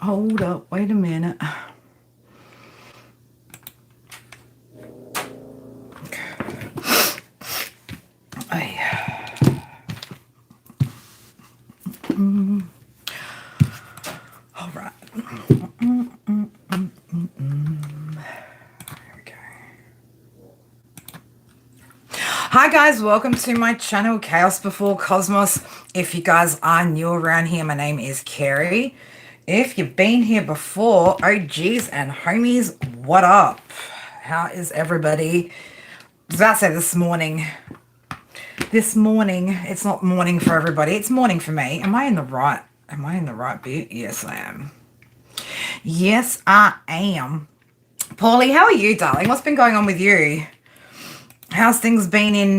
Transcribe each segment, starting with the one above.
Hold up. Wait a minute. All right. Hi guys, welcome to my channel Chaos Before Cosmos. If you guys are new around here, my name is Carrie. If you've been here before, OGs and homies, what up? How is everybody? I was about to say this morning. It's not morning for everybody. It's morning for me. Am I in the right bit? Yes, I am. Yes, I am. Paulie, how are you, darling? What's been going on with you? How's things been in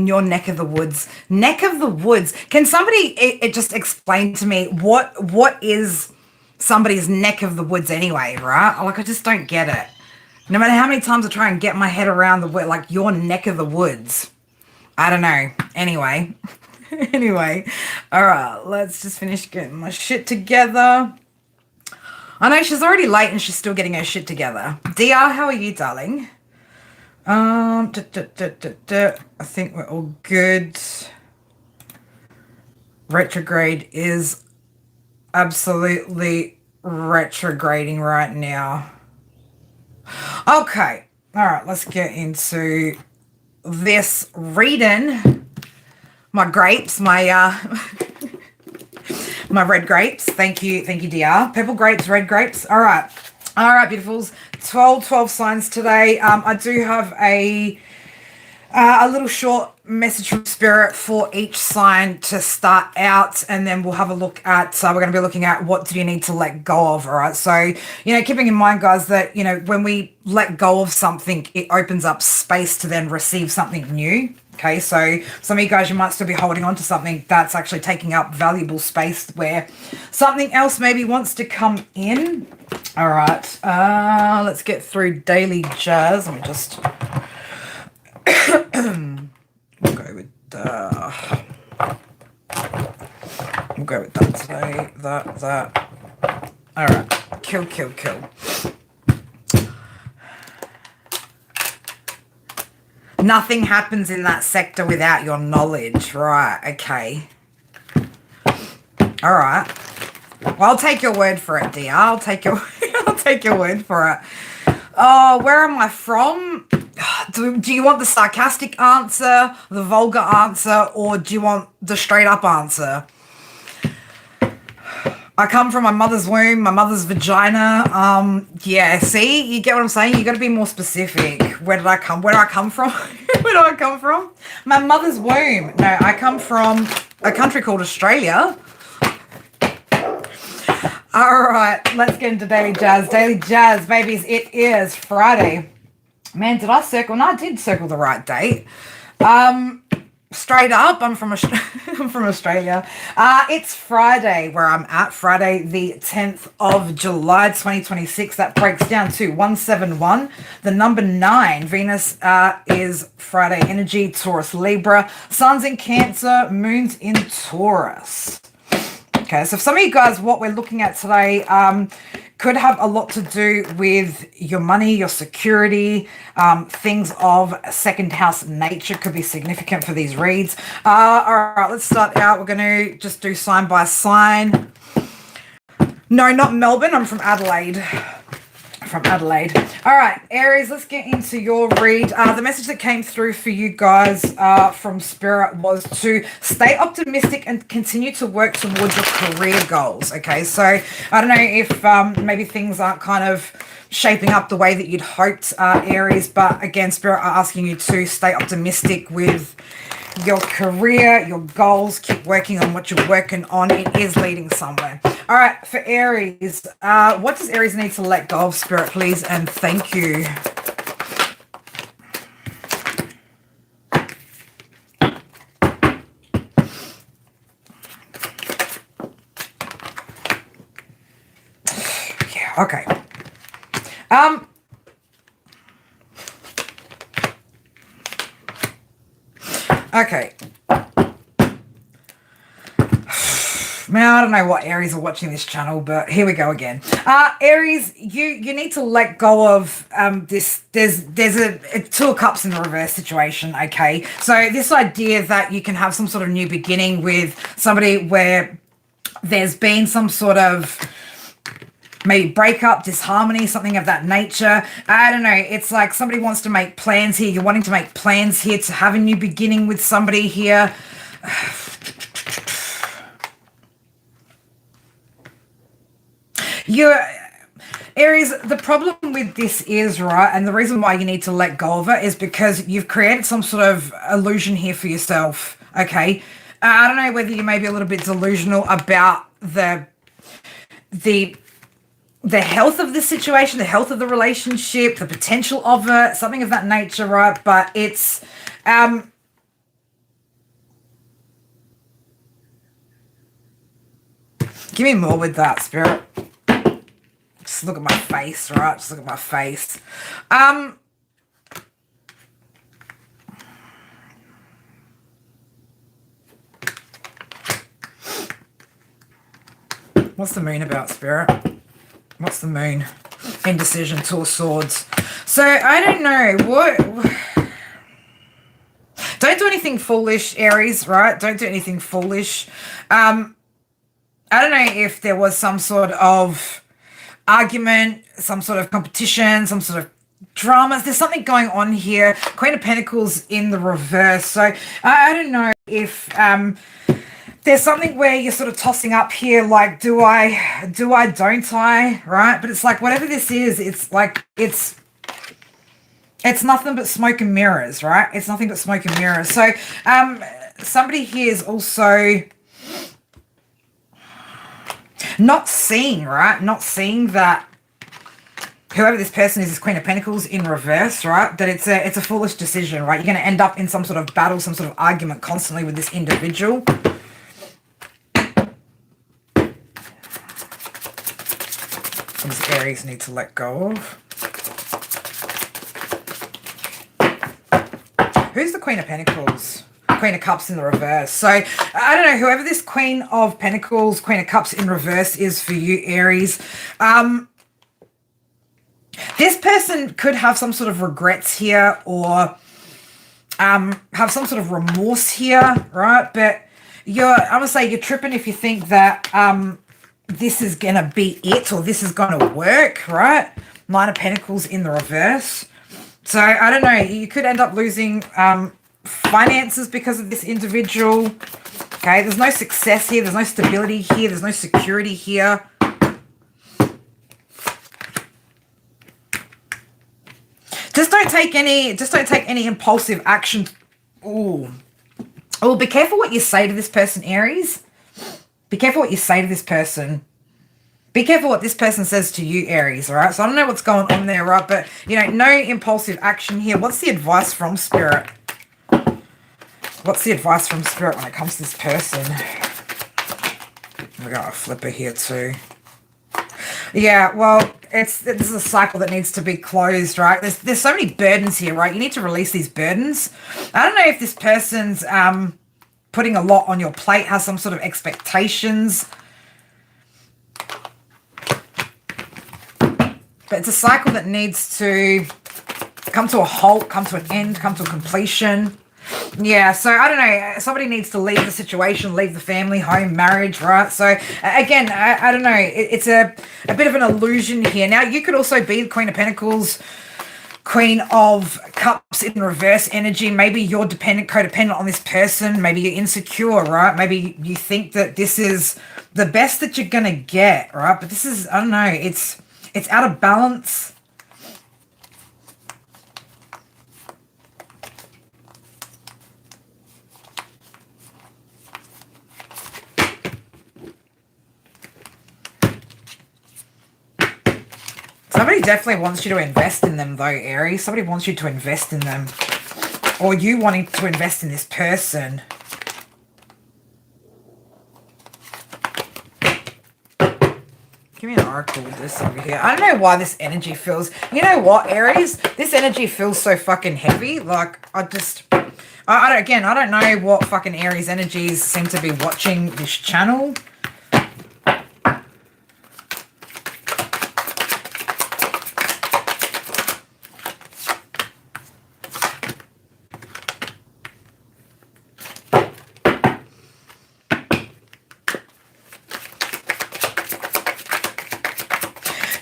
your neck of the woods? Neck of the woods. Can somebody it just explain to me what is somebody's neck of the woods anyway, right? Like I just don't get it. No matter how many times I try and get my head around like your neck of the woods. I don't know. Anyway. Anyway. All right, let's just finish getting my shit together. I know she's already late and she's still getting her shit together. DR, how are you, darling? I think we're all good. Retrograde is absolutely retrograding right now. Okay. All right, let's get into this reading. My grapes, my my red grapes. Thank you, DR. Purple grapes, red grapes. All right, beautifuls. 12 signs today. I do have a little short message from Spirit for each sign to start out, and then we'll have a look at, we're going to be looking at what do you need to let go of, all right? So, keeping in mind, guys, that, when we let go of something, it opens up space to then receive something new. Okay, so some of you guys, you might still be holding on to something that's actually taking up valuable space where something else maybe wants to come in. All right, let's get through daily jazz. Let me just... we'll go with that today. That. All right, kill. Nothing happens in that sector without your knowledge. Right, okay. All right. Well, I'll take your word for it, dear. I'll take your word for it. Oh, where am I from? Do you want the sarcastic answer, the vulgar answer, or do you want the straight up answer? I come from my mother's womb, my mother's vagina. Yeah, see? You get what I'm saying? You got to be more specific. Where did I come from? Where do I come from? My mother's womb. No, I come from a country called Australia. All right, let's get into Daily Jazz. Daily Jazz, babies, it is Friday. Man, did I circle? No, I did circle the right date. Straight up, I'm from Australia. It's Friday where I'm at. Friday the 10th of July 2026. That breaks down to 171. The number 9. Venus is Friday energy. Taurus, Libra. Sun's in Cancer. Moon's in Taurus. Okay, so for some of you guys, what we're looking at today could have a lot to do with your money, your security, things of second house nature could be significant for these reads. All right, let's start out. We're going to just do sign by sign. No, not Melbourne. I'm from Adelaide. All right, Aries, let's get into your read. The message that came through for you guys from Spirit was to stay optimistic and continue to work towards your career goals. Okay, so I don't know if maybe things aren't kind of shaping up the way that you'd hoped, Aries, but again, Spirit are asking you to stay optimistic with your career, your goals. Keep working on what you're working on. It is leading somewhere. All right, for Aries, what does Aries need to let go of, Spirit, please? And thank you. Yeah, okay. Okay. mean, I don't know what Aries are watching this channel, but here we go again. Aries, you need to let go of this. There's a Two of Cups in the reverse situation, okay? So this idea that you can have some sort of new beginning with somebody where there's been some sort of maybe breakup, disharmony, something of that nature. I don't know. It's like somebody wants to make plans here. You're wanting to make plans here to have a new beginning with somebody here. Aries, the problem with this is, right, and the reason why you need to let go of it is because you've created some sort of illusion here for yourself, okay? I don't know whether you may be a little bit delusional about the health of the situation, the health of the relationship, the potential of it, something of that nature, right? But it's give me more with that, Spirit. Just look at my face, right? Just look at my face. What's the moon about, Spirit? What's the moon? Indecision, Two of Swords. So, I don't know. What? Don't do anything foolish, Aries, right? Don't do anything foolish. I don't know if there was some sort of argument, some sort of competition, some sort of dramas. There's something going on here. Queen of Pentacles in the reverse. So, I don't know if... there's something where you're sort of tossing up here, like, do I, don't I, right? But it's like, whatever this is, it's like, it's nothing but smoke and mirrors, right? It's nothing but smoke and mirrors. So, somebody here is also not seeing, right? Not seeing that whoever this person is Queen of Pentacles in reverse, right? That it's a foolish decision, right? You're going to end up in some sort of battle, some sort of argument constantly with this individual. These Aries need to let go of. Who's the Queen of Pentacles? Queen of Cups in the reverse. So, I don't know, whoever this Queen of Pentacles, Queen of Cups in reverse is for you, Aries. This person could have some sort of regrets here or have some sort of remorse here, right? But I'm going to say you're tripping if you think that... this is going to be it or this is going to work, right? Nine of Pentacles in the reverse. So, I don't know. You could end up losing finances because of this individual. Okay, there's no success here. There's no stability here. There's no security here. Just don't take any impulsive action. Ooh. Oh, be careful what you say to this person, Aries. Be careful what you say to this person. Be careful what this person says to you, Aries, all right? So I don't know what's going on there, right? But, you know, no impulsive action here. What's the advice from Spirit? What's the advice from Spirit when it comes to this person? We got a flipper here too. Yeah, well, this is a cycle that needs to be closed, right? There's so many burdens here, right? You need to release these burdens. I don't know if this person's... putting a lot on your plate, has some sort of expectations. But it's a cycle that needs to come to a halt, come to an end, come to a completion. Yeah, so I don't know. Somebody needs to leave the situation, leave the family, home, marriage, right? So again, I don't know. It's a bit of an illusion here. Now, you could also be the Queen of Pentacles, Queen of Cups in reverse energy. Maybe you're codependent on this person. Maybe you're insecure, right? Maybe you think that this is the best that you're going to get, right? But this is, I don't know, it's out of balance. Somebody definitely wants you to invest in them, though, Aries. Somebody wants you to invest in them. Or you wanting to invest in this person. Give me an oracle with this over here. I don't know why this energy feels... You know what, Aries? This energy feels so fucking heavy. Like, I don't know what fucking Aries energies seem to be watching this channel.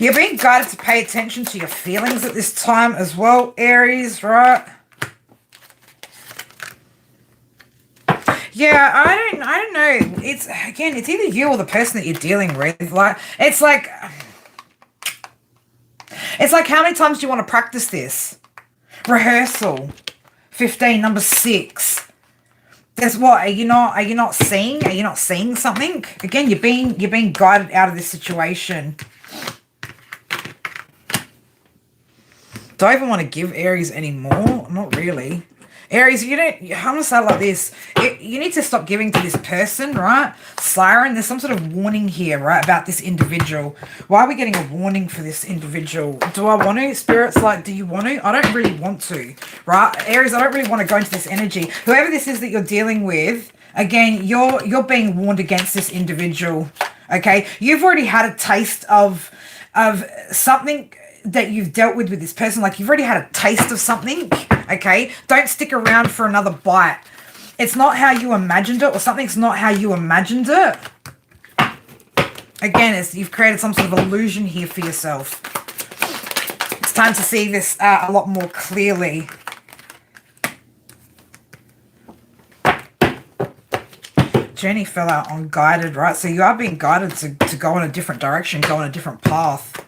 You're being guided to pay attention to your feelings at this time as well, Aries, right? Yeah, I don't know. It's either you or the person that you're dealing with. It's like how many times do you want to practice this? Rehearsal. 15, number 6. There's what? Are you not seeing? Are you not seeing something? Again, you're being guided out of this situation. Do I even want to give Aries any more? Not really. Aries, I'm going to say it like this. You need to stop giving to this person, right? Siren, there's some sort of warning here, right, about this individual. Why are we getting a warning for this individual? Do I want to? Spirit's like, do you want to? I don't really want to, right? Aries, I don't really want to go into this energy. Whoever this is that you're dealing with, again, you're being warned against this individual, okay? You've already had a taste of something that you've dealt with this person. Like, you've already had a taste of something, okay? Don't stick around for another bite. It's not how you imagined it, or something's not how you imagined it. Again, you've created some sort of illusion here for yourself. It's time to see this a lot more clearly. Journey fell out on guided, right? So you are being guided to go in a different direction, go in a different path.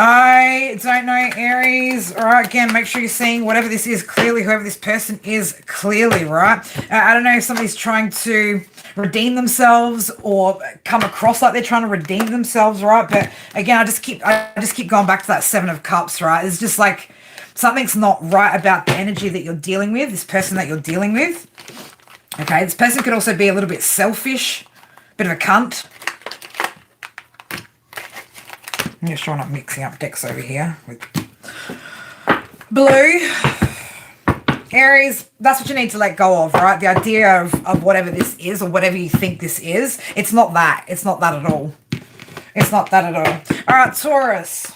I don't know, Aries. All right, again, make sure you're seeing whatever this is clearly, whoever this person is clearly, right? I don't know if somebody's trying to redeem themselves or come across like they're trying to redeem themselves, right? But again, I just keep going back to that 7 of Cups, right? It's just like something's not right about the energy that you're dealing with, this person that you're dealing with. Okay, this person could also be a little bit selfish, bit of a cunt. I'm just trying not mixing up decks over here with blue. Aries, that's what you need to let go of, right? The idea of whatever this is or whatever you think this is, it's not that. It's not that at all. It's not that at all. All right, Taurus.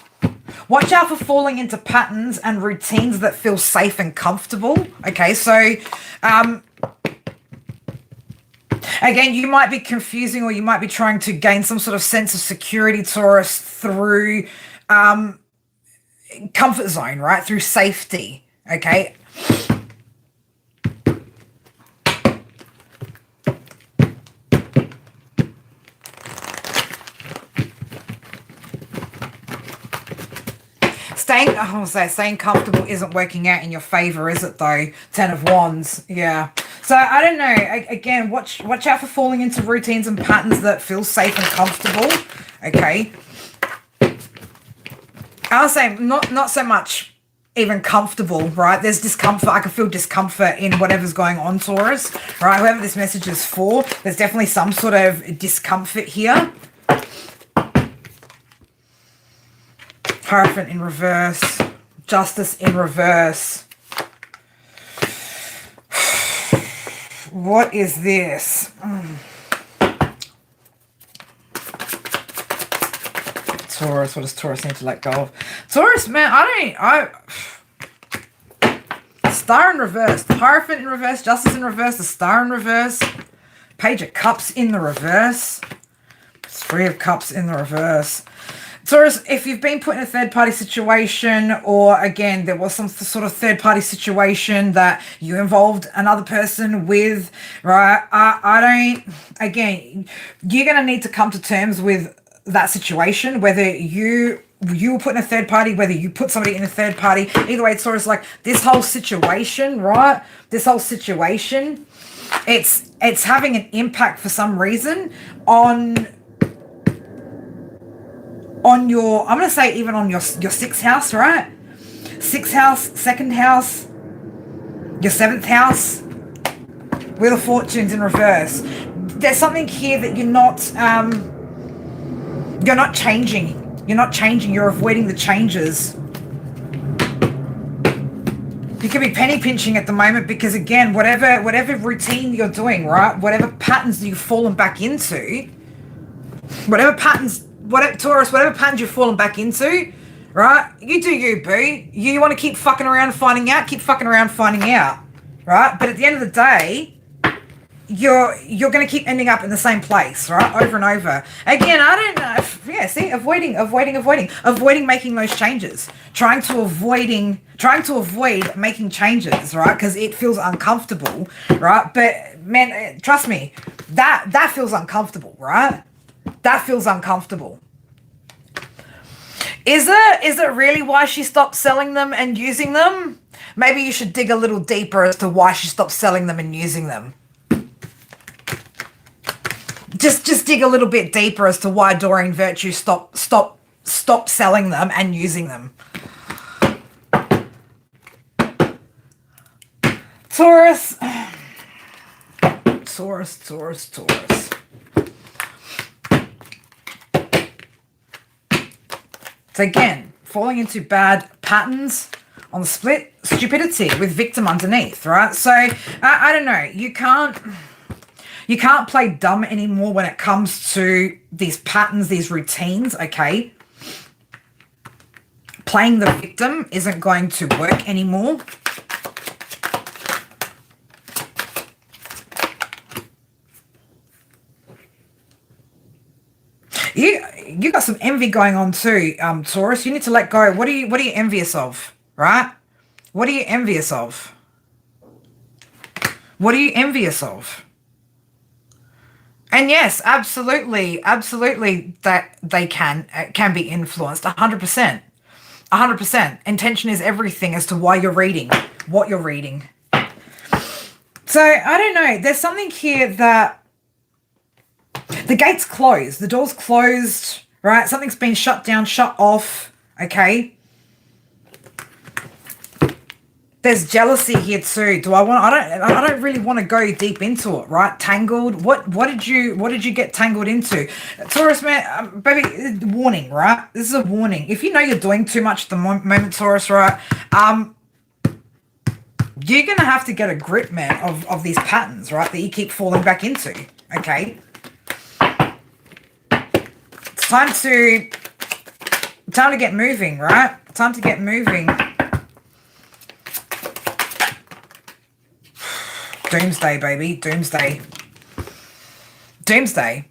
Watch out for falling into patterns and routines that feel safe and comfortable. Okay, so again, you might be confusing, or you might be trying to gain some sort of sense of security, Taurus, through comfort zone, right? Through safety, okay? Staying comfortable isn't working out in your favor, is it though? 10 of Wands, yeah. So I don't know. Again, watch out for falling into routines and patterns that feel safe and comfortable. Okay. I'll say not so much even comfortable, right? There's discomfort. I can feel discomfort in whatever's going on, Taurus, right? Whoever this message is for, there's definitely some sort of discomfort here. Hierophant in reverse. Justice in reverse. What is this? Taurus, what does Taurus need to let go of? Taurus, man, Star in reverse. The Hierophant in reverse. Justice in reverse. The Star in reverse. Page of Cups in the reverse. 3 of Cups in the reverse. Taurus, if you've been put in a third-party situation, or again, there was some sort of third-party situation that you involved another person with, right? Again, you're going to need to come to terms with that situation, whether you were put in a third party, whether you put somebody in a third party. Either way, it's sort of like this whole situation, right? This whole situation, it's having an impact for some reason on your, I'm going to say even on your 6th house, right? 6th house, 2nd house, your 7th house, Wheel of Fortune's in reverse. There's something here that you're not changing. You're not changing. You're avoiding the changes. You could be penny pinching at the moment because, again, whatever routine you're doing, right? Whatever patterns you've fallen back into, Taurus, whatever patterns you've fallen back into, right? You do you, boo. You want to keep fucking around and finding out, keep fucking around finding out, right? But at the end of the day, you're going to keep ending up in the same place, right? Over and over. Again, I don't know. Yeah, see, avoiding making those changes, trying to avoid making changes, right? Because it feels uncomfortable, right? But man, trust me, that feels uncomfortable, right? That feels uncomfortable. Is it really why she stopped selling them and using them? Maybe you should dig a little deeper as to why she stopped selling them and using them. Just dig a little bit deeper as to why Doreen Virtue stopped selling them and using them. Taurus. So again, falling into bad patterns on the split, stupidity with victim underneath, right? So I don't know. You can't play dumb anymore when it comes to these patterns, these routines, okay? Playing the victim isn't going to work anymore. You got some envy going on too, Taurus. You need to let go. What are you envious of, right? What are you envious of? What are you envious of? And yes, absolutely, that they can be influenced 100%. 100%. Intention is everything as to why you're reading, what you're reading. So, I don't know. There's something here that the gate's closed. The door's closed, right? Something's been shut down, shut off, okay? There's jealousy here too. I don't really want to go deep into it, right? Tangled. What did you get tangled into? Taurus, man, baby, warning, right? This is a warning. If you know you're doing too much at the moment, Taurus, right? You're going to have to get a grip, man, of these patterns, right? That you keep falling back into, okay? It's time to get moving, right? Time to get moving. Doomsday, baby. Doomsday. Doomsday.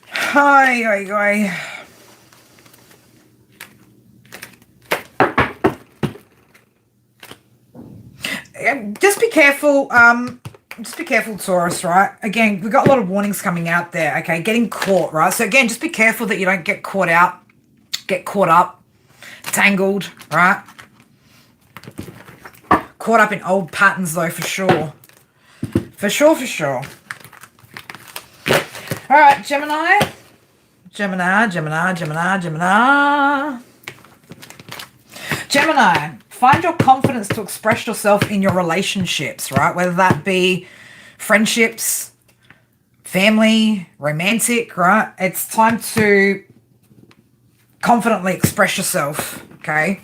Hi. Just be careful. Just be careful, Taurus, right? Again, we've got a lot of warnings coming out there, okay? Getting caught, right? So again, just be careful that you don't get caught up, tangled, right? Caught up in old patterns, though, for sure. For sure. All right, Gemini. Gemini, find your confidence to express yourself in your relationships, right? Whether that be friendships, family, romantic, right? It's time to confidently express yourself, okay?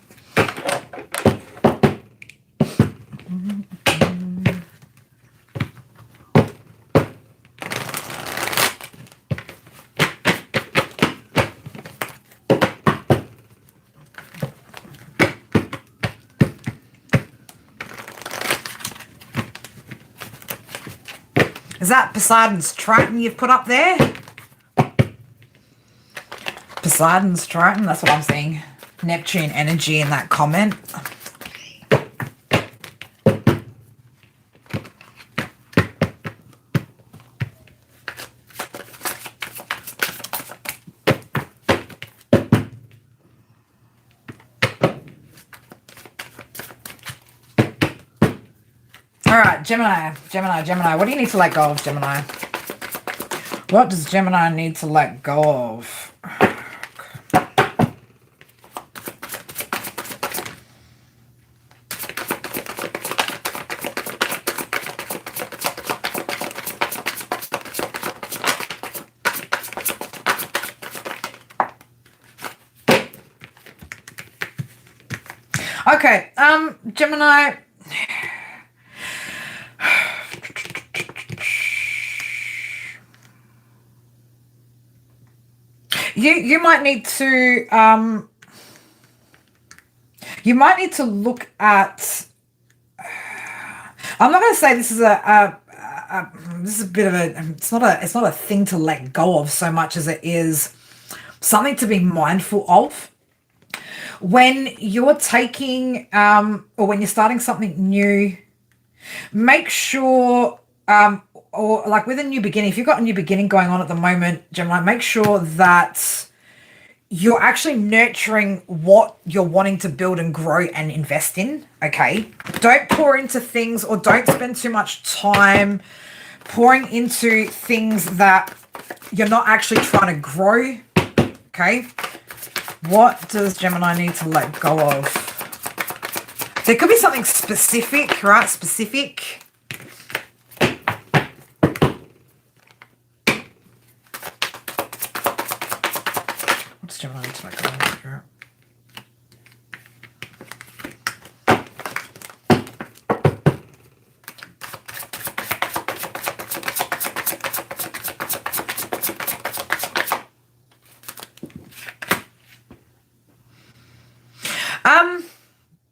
Is that Poseidon's Triton you've put up there? Poseidon's Triton, that's what I'm seeing. Neptune energy in that comment. All right, Gemini. What do you need to let go of, Gemini? What does Gemini need to let go of? Okay, Gemini. You might need to you might need to look at, I'm not going to say this is this is a bit of a, it's not a thing to let go of so much as it is something to be mindful of. When you're taking, or when you're starting something new, make sure, or like with a new beginning, if you've got a new beginning going on at the moment, Gemini, make sure that you're actually nurturing what you're wanting to build and grow and invest in, okay? Don't pour into things, or don't spend too much time pouring into things that you're not actually trying to grow, okay? What does Gemini need to let go of? There could be something specific, right? Specific. What does Gemini need to let go of here?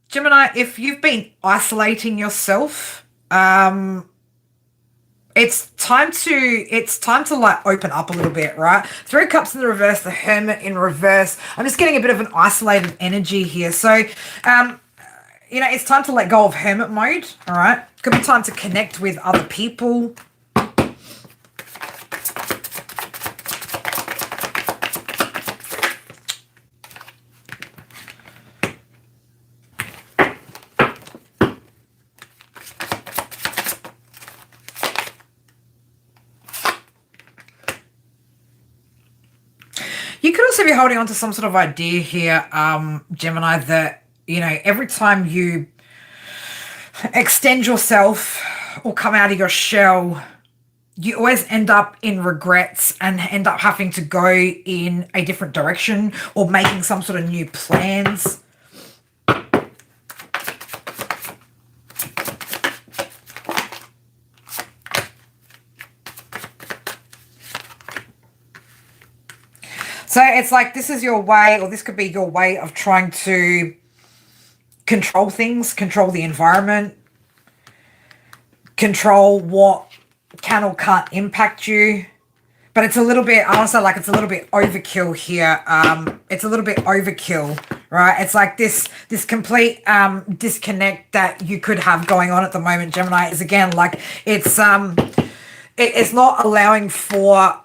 Gemini, if you've been isolating yourself, it's time to like open up a little bit, right? Three of Cups in the reverse, the Hermit in reverse. I'm just getting a bit of an isolated energy here. So, you know, it's time to let go of hermit mode, all right? Could be time to connect with other people. You could also be holding on to some sort of idea here, Gemini, that, you know, every time you extend yourself or come out of your shell, you always end up in regrets and end up having to go in a different direction or making some sort of new plans. So it's like this is your way, or this could be your way of trying to control things, control the environment, control what can or can't impact you. But it's a little bit, I want to say, like, it's a little bit overkill here. It's a little bit overkill, right? It's like this complete disconnect that you could have going on at the moment, Gemini, is again like it's not allowing for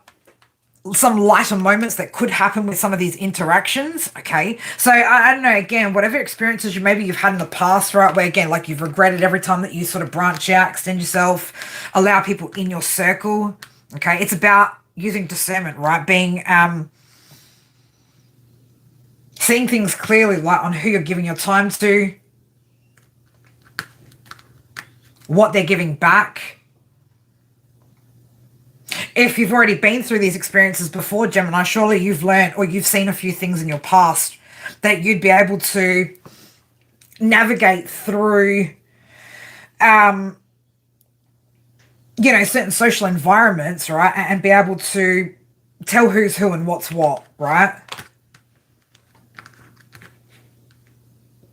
some lighter moments that could happen with some of these interactions, okay? So I don't know, again, whatever experiences maybe you've had in the past, right, where again, like you've regretted every time that you sort of branch out, extend yourself, allow people in your circle, okay? It's about using discernment, right? Being, seeing things clearly, like on who you're giving your time to, what they're giving back. If you've already been through these experiences before, Gemini, surely you've learned or you've seen a few things in your past that you'd be able to navigate through, you know, certain social environments, right? And be able to tell who's who and what's what, right?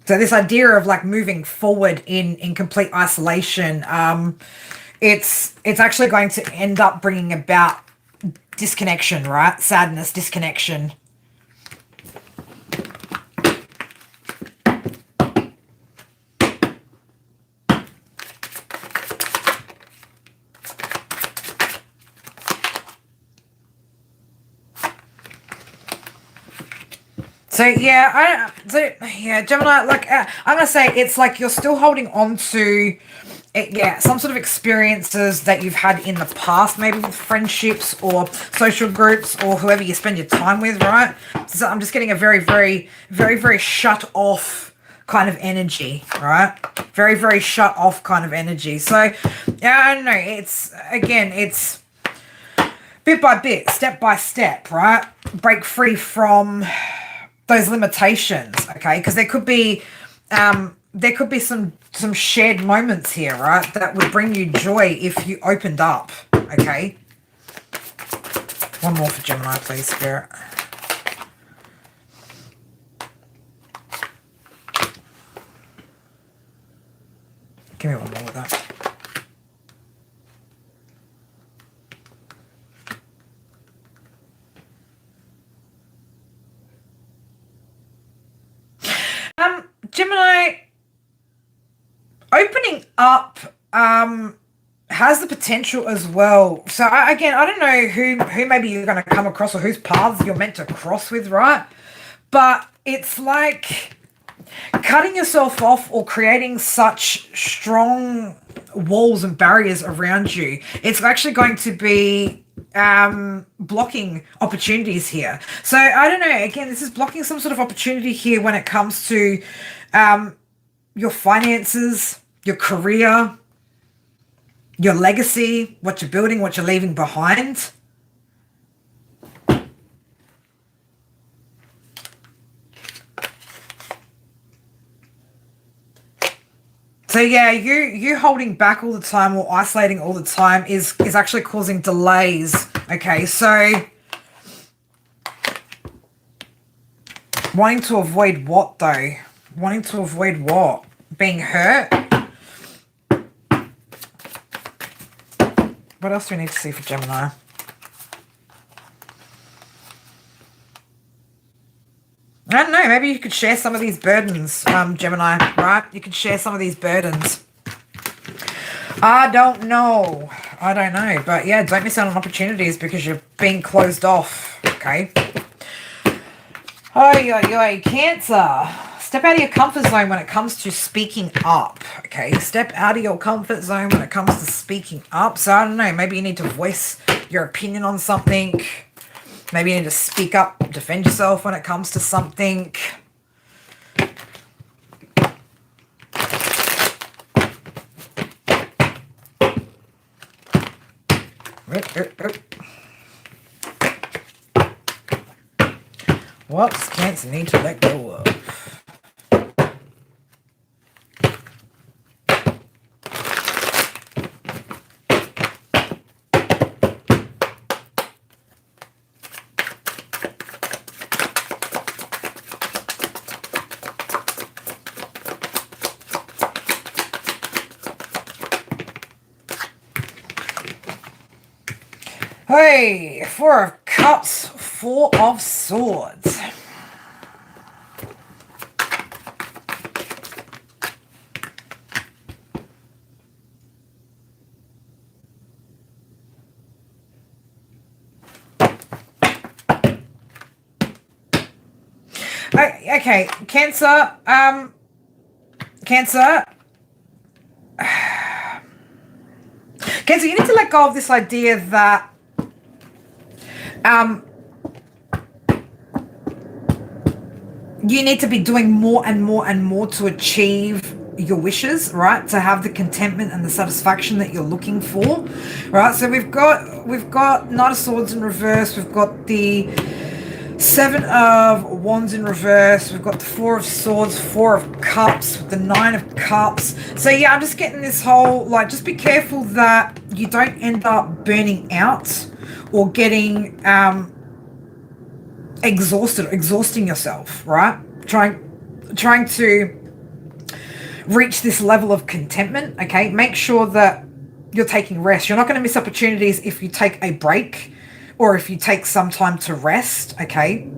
So this idea of like moving forward in complete isolation, it's actually going to end up bringing about disconnection, right? Sadness, disconnection. So yeah, Gemini, like I'm gonna say it's like you're still holding on to it, yeah, some sort of experiences that you've had in the past, maybe with friendships or social groups or whoever you spend your time with, right? So I'm just getting a very, very, very, very shut off kind of energy, right? Very, very shut off kind of energy. So yeah, I don't know. It's again, it's bit by bit, step by step, right? Break free from those limitations, okay? Because there could be some shared moments here, right? That would bring you joy if you opened up, okay? One more for Gemini, please, Spirit. Give me one more with that. Gemini, opening up has the potential as well. So again, I don't know who maybe you're going to come across or whose paths you're meant to cross with, right? But it's like cutting yourself off or creating such strong walls and barriers around you. It's actually going to be blocking opportunities here. So I don't know, again, this is blocking some sort of opportunity here when it comes to your finances, your career, your legacy, what you're building, what you're leaving behind. So yeah, you holding back all the time or isolating all the time is actually causing delays. Okay, so wanting to avoid what though? Wanting to avoid what? Being hurt? What else do we need to see for Gemini? I don't know, maybe you could share some of these burdens, Gemini, right? You could share some of these burdens. I don't know. But yeah, don't miss out on opportunities because you're being closed off, okay? Oh, Cancer. Step out of your comfort zone when it comes to speaking up, okay? Step out of your comfort zone when it comes to speaking up. So I don't know, maybe you need to voice your opinion on something. Maybe you need to speak up, defend yourself when it comes to something. What does Cancer need to let go of? Hey, Four of Cups, Four of Swords. Okay, Cancer, Cancer, you need to let go of this idea that you need to be doing more and more and more to achieve your wishes, right? To have the contentment and the satisfaction that you're looking for, right? So we've got Knight of Swords in reverse. We've got the Seven of Wands in reverse. We've got the Four of Swords, Four of Cups, the Nine of Cups. So yeah, I'm just getting this whole, like, just be careful that you don't end up burning out or getting exhausting yourself, right? Trying to reach this level of contentment, okay? Make sure that you're taking rest. You're not going to miss opportunities if you take a break or if you take some time to rest, okay?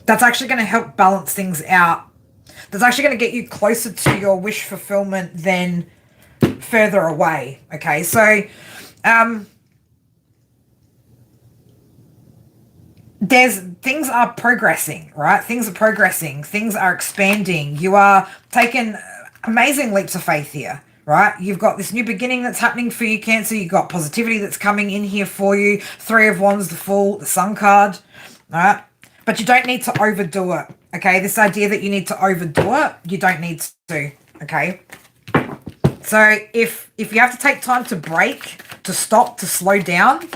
That's actually going to help balance things out. That's actually going to get you closer to your wish fulfillment than further away, okay? So things are progressing, right? Things are progressing. Things are expanding. You are taking amazing leaps of faith here, right? You've got this new beginning that's happening for you, Cancer. You've got positivity that's coming in here for you. Three of Wands, the Fool, the Sun card, all right? But you don't need to overdo it, okay? This idea that you need to overdo it, you don't need to, okay? So if you have to take time to break, to stop, to slow down,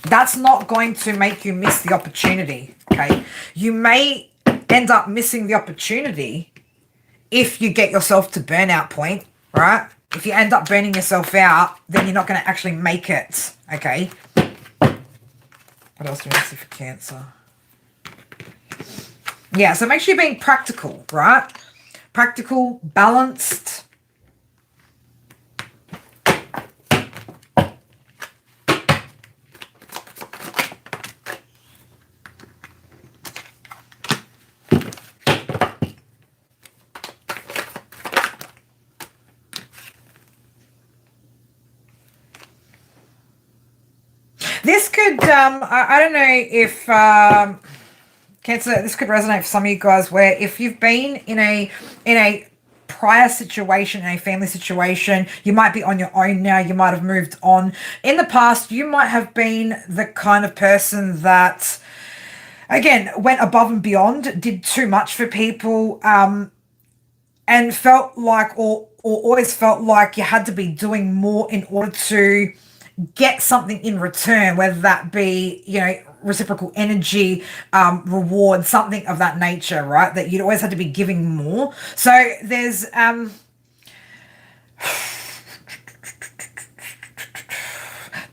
that's not going to make you miss the opportunity, okay? You may end up missing the opportunity if you get yourself to burnout point, right? If you end up burning yourself out, then you're not going to actually make it, okay? What else do we see for Cancer? Yeah, so make sure you're being practical, right? Practical, balanced. This could, I don't know if, Cancer, this could resonate for some of you guys where if you've been in a prior situation, in a family situation, you might be on your own now, you might have moved on. In the past, you might have been the kind of person that, again, went above and beyond, did too much for people, and felt like, or always felt like you had to be doing more in order to get something in return, whether that be, reciprocal energy, reward, something of that nature, right? That you'd always had to be giving more. So there's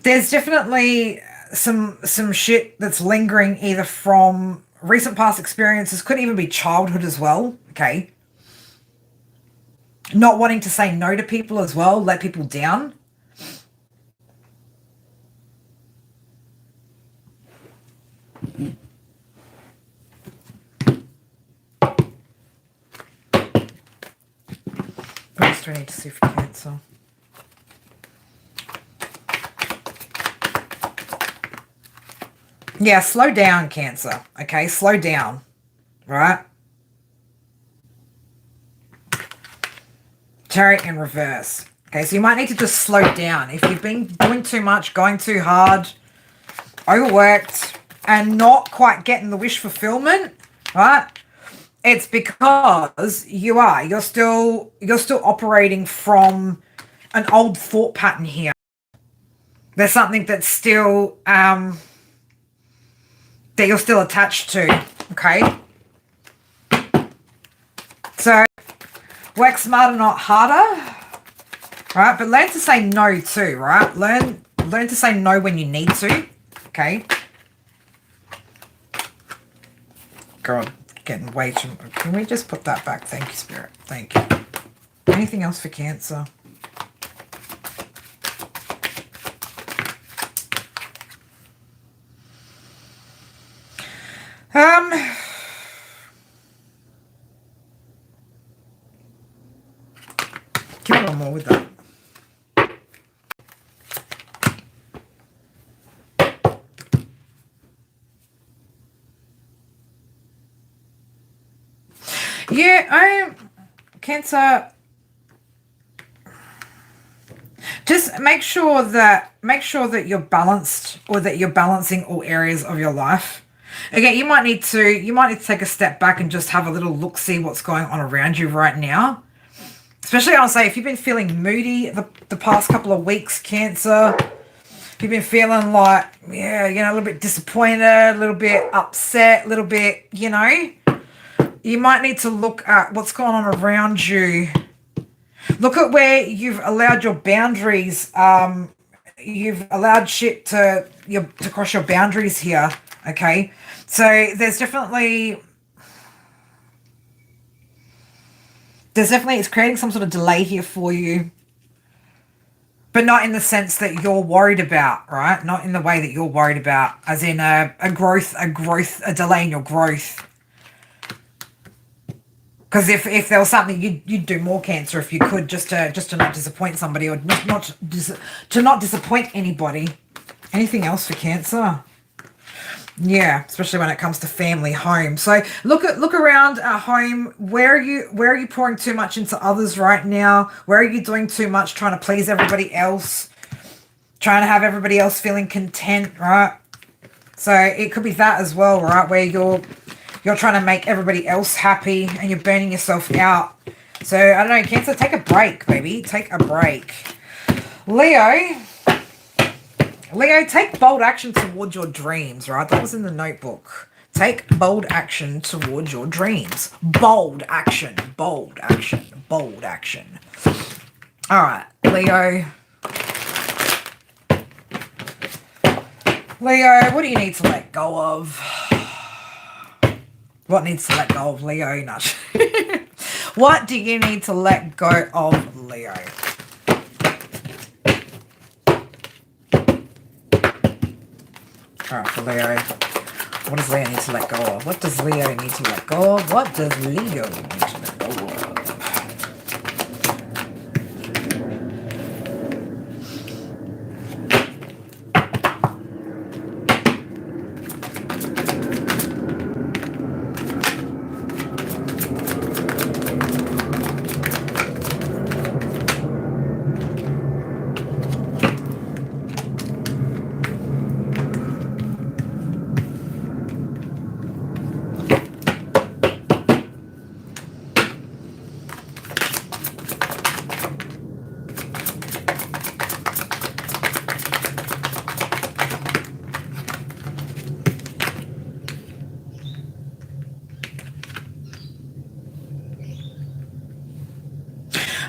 definitely some shit that's lingering either from recent past experiences, could even be childhood as well, okay? Not wanting to say no to people as well, let people down. What else do I need to see for Cancer? Yeah, slow down, Cancer. Okay, slow down. Right? Chariot in reverse. Okay, so you might need to just slow down. If you've been doing too much, going too hard, overworked, and not quite getting the wish fulfillment, right? It's because you're still operating from an old thought pattern here. There's something that's still that you're still attached to, okay? So work smarter, not harder, right? But learn to say no too, right? Learn to say no when you need to, okay? God, getting way too much. Can we just put that back? Thank you, Spirit. Thank you. Anything else for Cancer? Give me one more with that. Yeah, Cancer. Just make sure that you're balanced, or that you're balancing all areas of your life. Again, you might need to take a step back and just have a little look, see what's going on around you right now. Especially, I'll say, if you've been feeling moody the past couple of weeks, Cancer, if you've been feeling like, a little bit disappointed, a little bit upset, a little bit, you might need to look at what's going on around you. Look at where you've allowed your boundaries, you've allowed shit to cross your boundaries here, okay? So there's definitely, it's creating some sort of delay here for you. But not in the sense that you're worried about, right? Not in the way that you're worried about, as in a delay in your growth. Because if there was something you'd do more, Cancer, if you could, just to not disappoint somebody, or not disappoint anybody. Anything else for Cancer? Yeah, especially when it comes to family, home. So look around at home. Where are you pouring too much into others right now? Where are you doing too much, trying to please everybody else, trying to have everybody else feeling content, right? So it could be that as well, right? Where you're trying to make everybody else happy and you're burning yourself out. So, I don't know, Cancer, take a break, baby. Take a break. Leo, take bold action towards your dreams, right? That was in the notebook. Take bold action towards your dreams. Bold action, bold action, bold action. All right, Leo. Leo, what do you need to let go of? What needs to let go of, Leo? Nudge. What do you need to let go of, Leo? All right, for Leo. What does Leo need to let go of? What does Leo need to let go of? What does Leo need to let go of?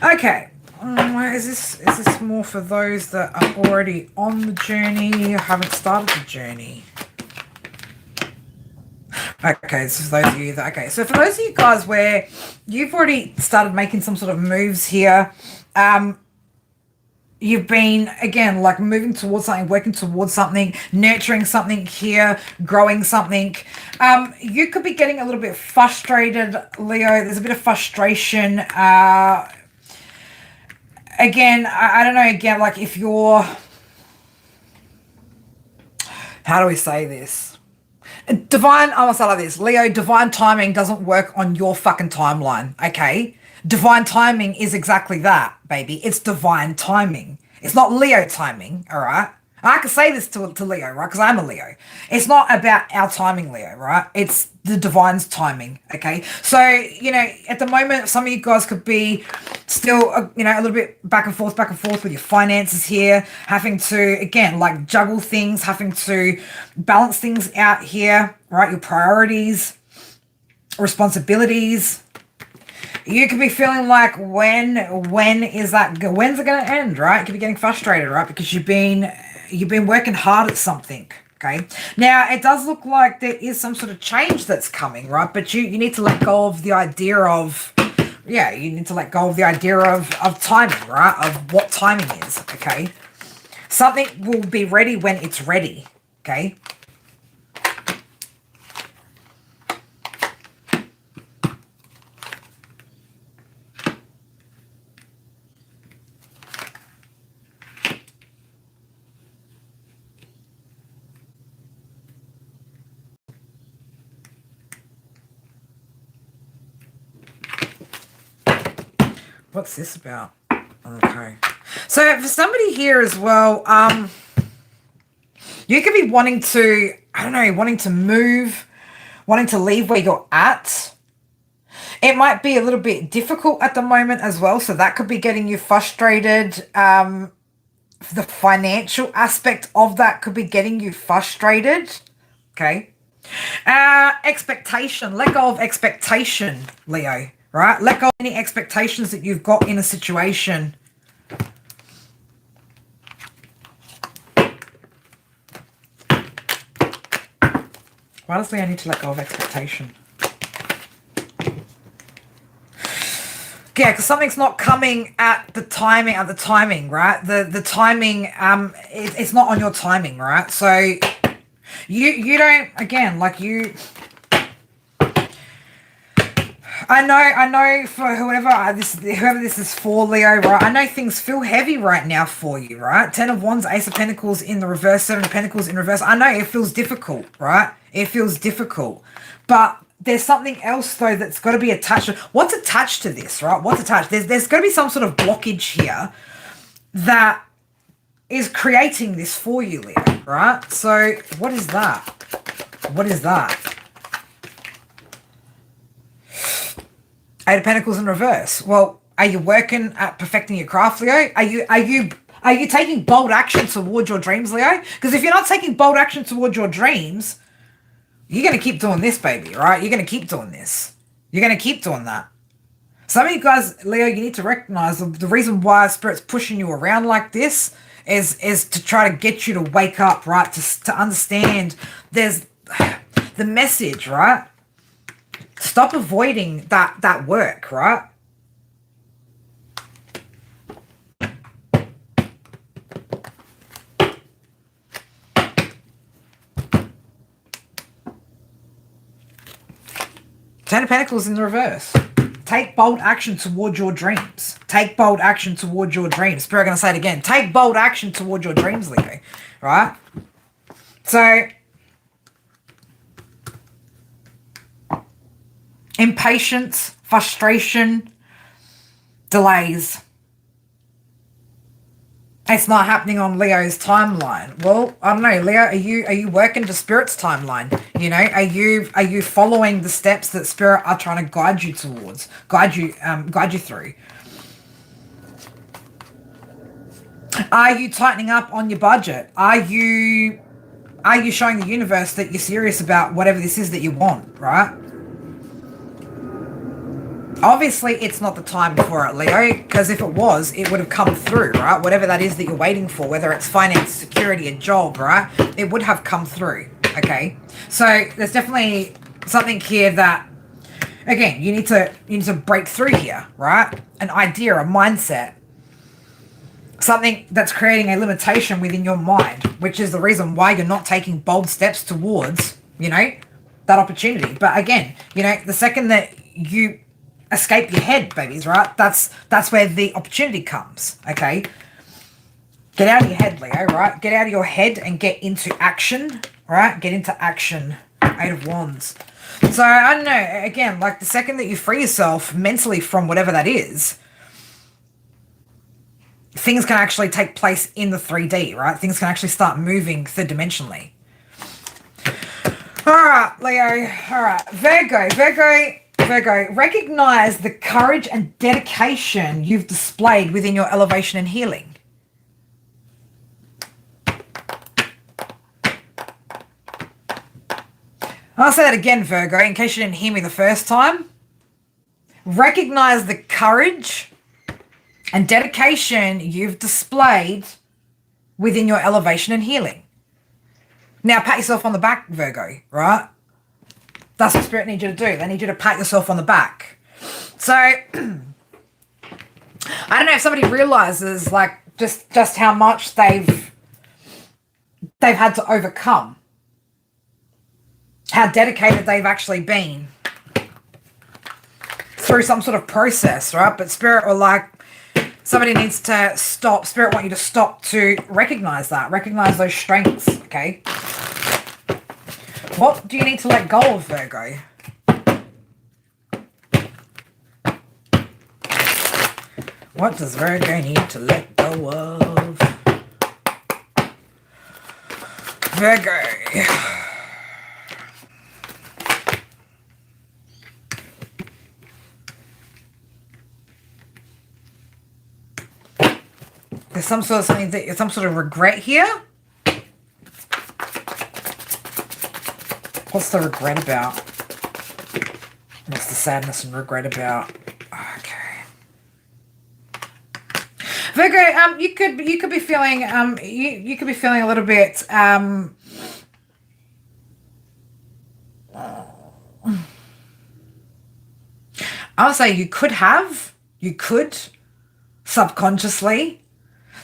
Okay, is this more for those that are already on the journey or haven't started the journey? Okay, this is those of you that, okay, so for those of you guys where you've already started making some sort of moves here, you've been, again, like moving towards something, working towards something, nurturing something here, growing something. You could be getting a little bit frustrated, Leo. There's a bit of frustration. Again, I don't know, again, like if you're, how do we say this? I'll say like this, Leo, divine timing doesn't work on your fucking timeline, okay? Divine timing is exactly that, baby. It's divine timing. It's not Leo timing, all right? I can say this to Leo, right? Because I'm a Leo. It's not about our timing, Leo, right? It's the divine's timing, okay? So, you know, at the moment, some of you guys could be still, you know, a little bit back and forth with your finances here, having to, again, like juggle things, having to balance things out here, right? Your priorities, responsibilities. You could be feeling like when's it going to end, right? You could be getting frustrated, right? Because you've been working hard at something, okay? Now, it does look like there is some sort of change that's coming, right? But you need to let go of the idea of, yeah, you need to let go of the idea of timing, right? Of what timing is, okay? Something will be ready when it's ready, okay? What's this about? Okay. So for somebody here as well, you could be wanting to, I don't know, wanting to move, wanting to leave where you're at. It might be a little bit difficult at the moment as well. So that could be getting you frustrated. The financial aspect of that could be getting you frustrated. Okay. Expectation. Let go of expectation, Leo. Right? Let go of any expectations that you've got in a situation. Why does Leo need to let go of expectation? Yeah, because something's not coming at the timing, right? The timing, it's not on your timing, right? So you don't, again, like you... I know for whoever this is for, Leo, right? I know things feel heavy right now for you, right? 10 of Wands, Ace of Pentacles in the reverse, 7 of Pentacles in reverse. I know it feels difficult, right? It feels difficult. But there's something else, though, that's got to be attached. What's attached to this, right? What's attached? There's got to be some sort of blockage here that is creating this for you, Leo, right? So what is that? What is that? 8 of Pentacles in reverse. Well, are you working at perfecting your craft, Leo? Are you taking bold action towards your dreams, Leo? Because if you're not taking bold action towards your dreams, you're going to keep doing this, baby, right? You're going to keep doing this. You're going to keep doing that. Some of you guys, Leo, you need to recognize the reason why Spirit's pushing you around like this is to try to get you to wake up, right? To understand there's the message, right? Stop avoiding that work, right? Ten of Pentacles in the reverse. Take bold action toward your dreams. Take bold action toward your dreams. Spirit going to say it again. Take bold action toward your dreams, Leo. Right? So, impatience, frustration, delays. It's not happening on Leo's timeline. Well, I don't know, Leo, are you working to Spirit's timeline? You know, are you following the steps that Spirit are trying to guide you towards, guide you through? Are you tightening up on your budget? Are you showing the universe that you're serious about whatever this is that you want, right? Obviously, it's not the time for it, Leo, because if it was, it would have come through, right? Whatever that is that you're waiting for, whether it's finance, security, a job, right? It would have come through, okay? So there's definitely something here that, again, you need to break through here, right? An idea, a mindset, something that's creating a limitation within your mind, which is the reason why you're not taking bold steps towards, you know, that opportunity. But again, you know, the second that you escape your head, babies, right? That's where the opportunity comes, okay? Get out of your head, Leo, right? Get out of your head and get into action, right? Get into action. 8 of Wands. So, I don't know, again, like the second that you free yourself mentally from whatever that is, things can actually take place in the 3D, right? Things can actually start moving third dimensionally. All right, Leo. All right, Virgo, recognize the courage and dedication you've displayed within your elevation and healing. I'll say that again, Virgo, in case you didn't hear me the first time. Recognize the courage and dedication you've displayed within your elevation and healing. Now, pat yourself on the back, Virgo, right? That's what Spirit needs you to do. They need you to pat yourself on the back. So, I don't know if somebody realizes, like, just how much they've had to overcome. How dedicated they've actually been through some sort of process, right? But Spirit were like, somebody needs to stop. Spirit want you to stop to recognize that. Recognize those strengths, okay? What do you need to let go of, Virgo? What does Virgo need to let go of? Virgo. There's some sort of regret here. What's the regret about? What's the sadness and regret about? Okay. Virgo, you could be feeling you could be feeling a little bit I'll say you could subconsciously.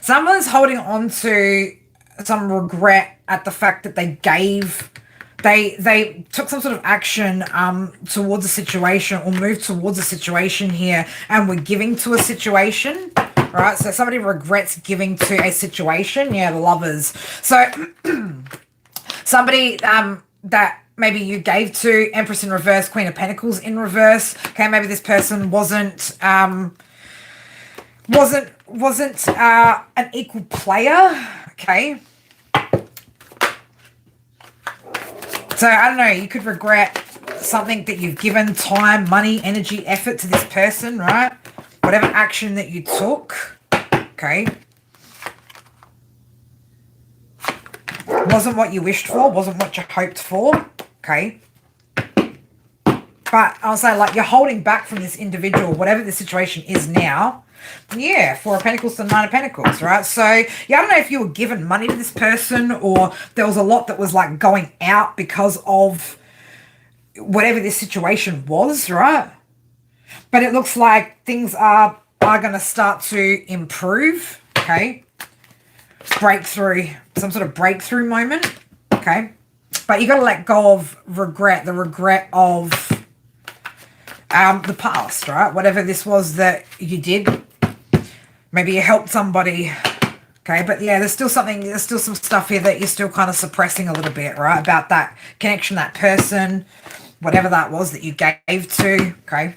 Someone's holding on to some regret at the fact that they took some sort of action towards a situation or moved towards a situation here and were giving to a situation, right? So somebody regrets giving to a situation. Yeah, the Lovers. So somebody that maybe you gave to, Empress in reverse, Queen of Pentacles in reverse. Okay, maybe this person wasn't an equal player. Okay. So, I don't know, you could regret something that you've given time, money, energy, effort to this person, right? Whatever action that you took, okay? Wasn't what you wished for, wasn't what you hoped for, okay? But I'll say, like, you're holding back from this individual, whatever the situation is now. Yeah, 4 of Pentacles to 9 of Pentacles, right? So, yeah, I don't know if you were given money to this person or there was a lot that was, like, going out because of whatever this situation was, right? But it looks like things are going to start to improve, okay? Breakthrough, some sort of breakthrough moment, okay? But you got to let go of regret, the regret of the past, right? Whatever this was that you did. Maybe you helped somebody, okay? But yeah, there's still some stuff here that you're still kind of suppressing a little bit, right? About that connection, that person, whatever that was that you gave to, okay?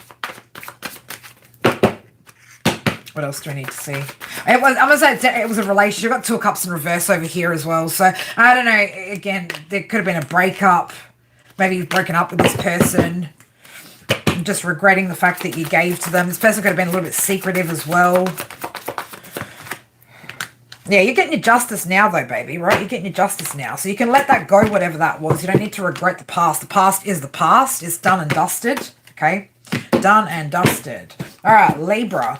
What else do I need to see? I'm gonna say it was a relationship. I've got 2 of Cups in reverse over here as well. So I don't know. Again, there could have been a breakup. Maybe you've broken up with this person. Just regretting the fact that you gave to them. This person could have been a little bit secretive as well. Yeah, you're getting your justice now though, baby, right? You're getting your justice now. So you can let that go, whatever that was. You don't need to regret the past. The past is the past. It's done and dusted, okay? Done and dusted. All right, Libra.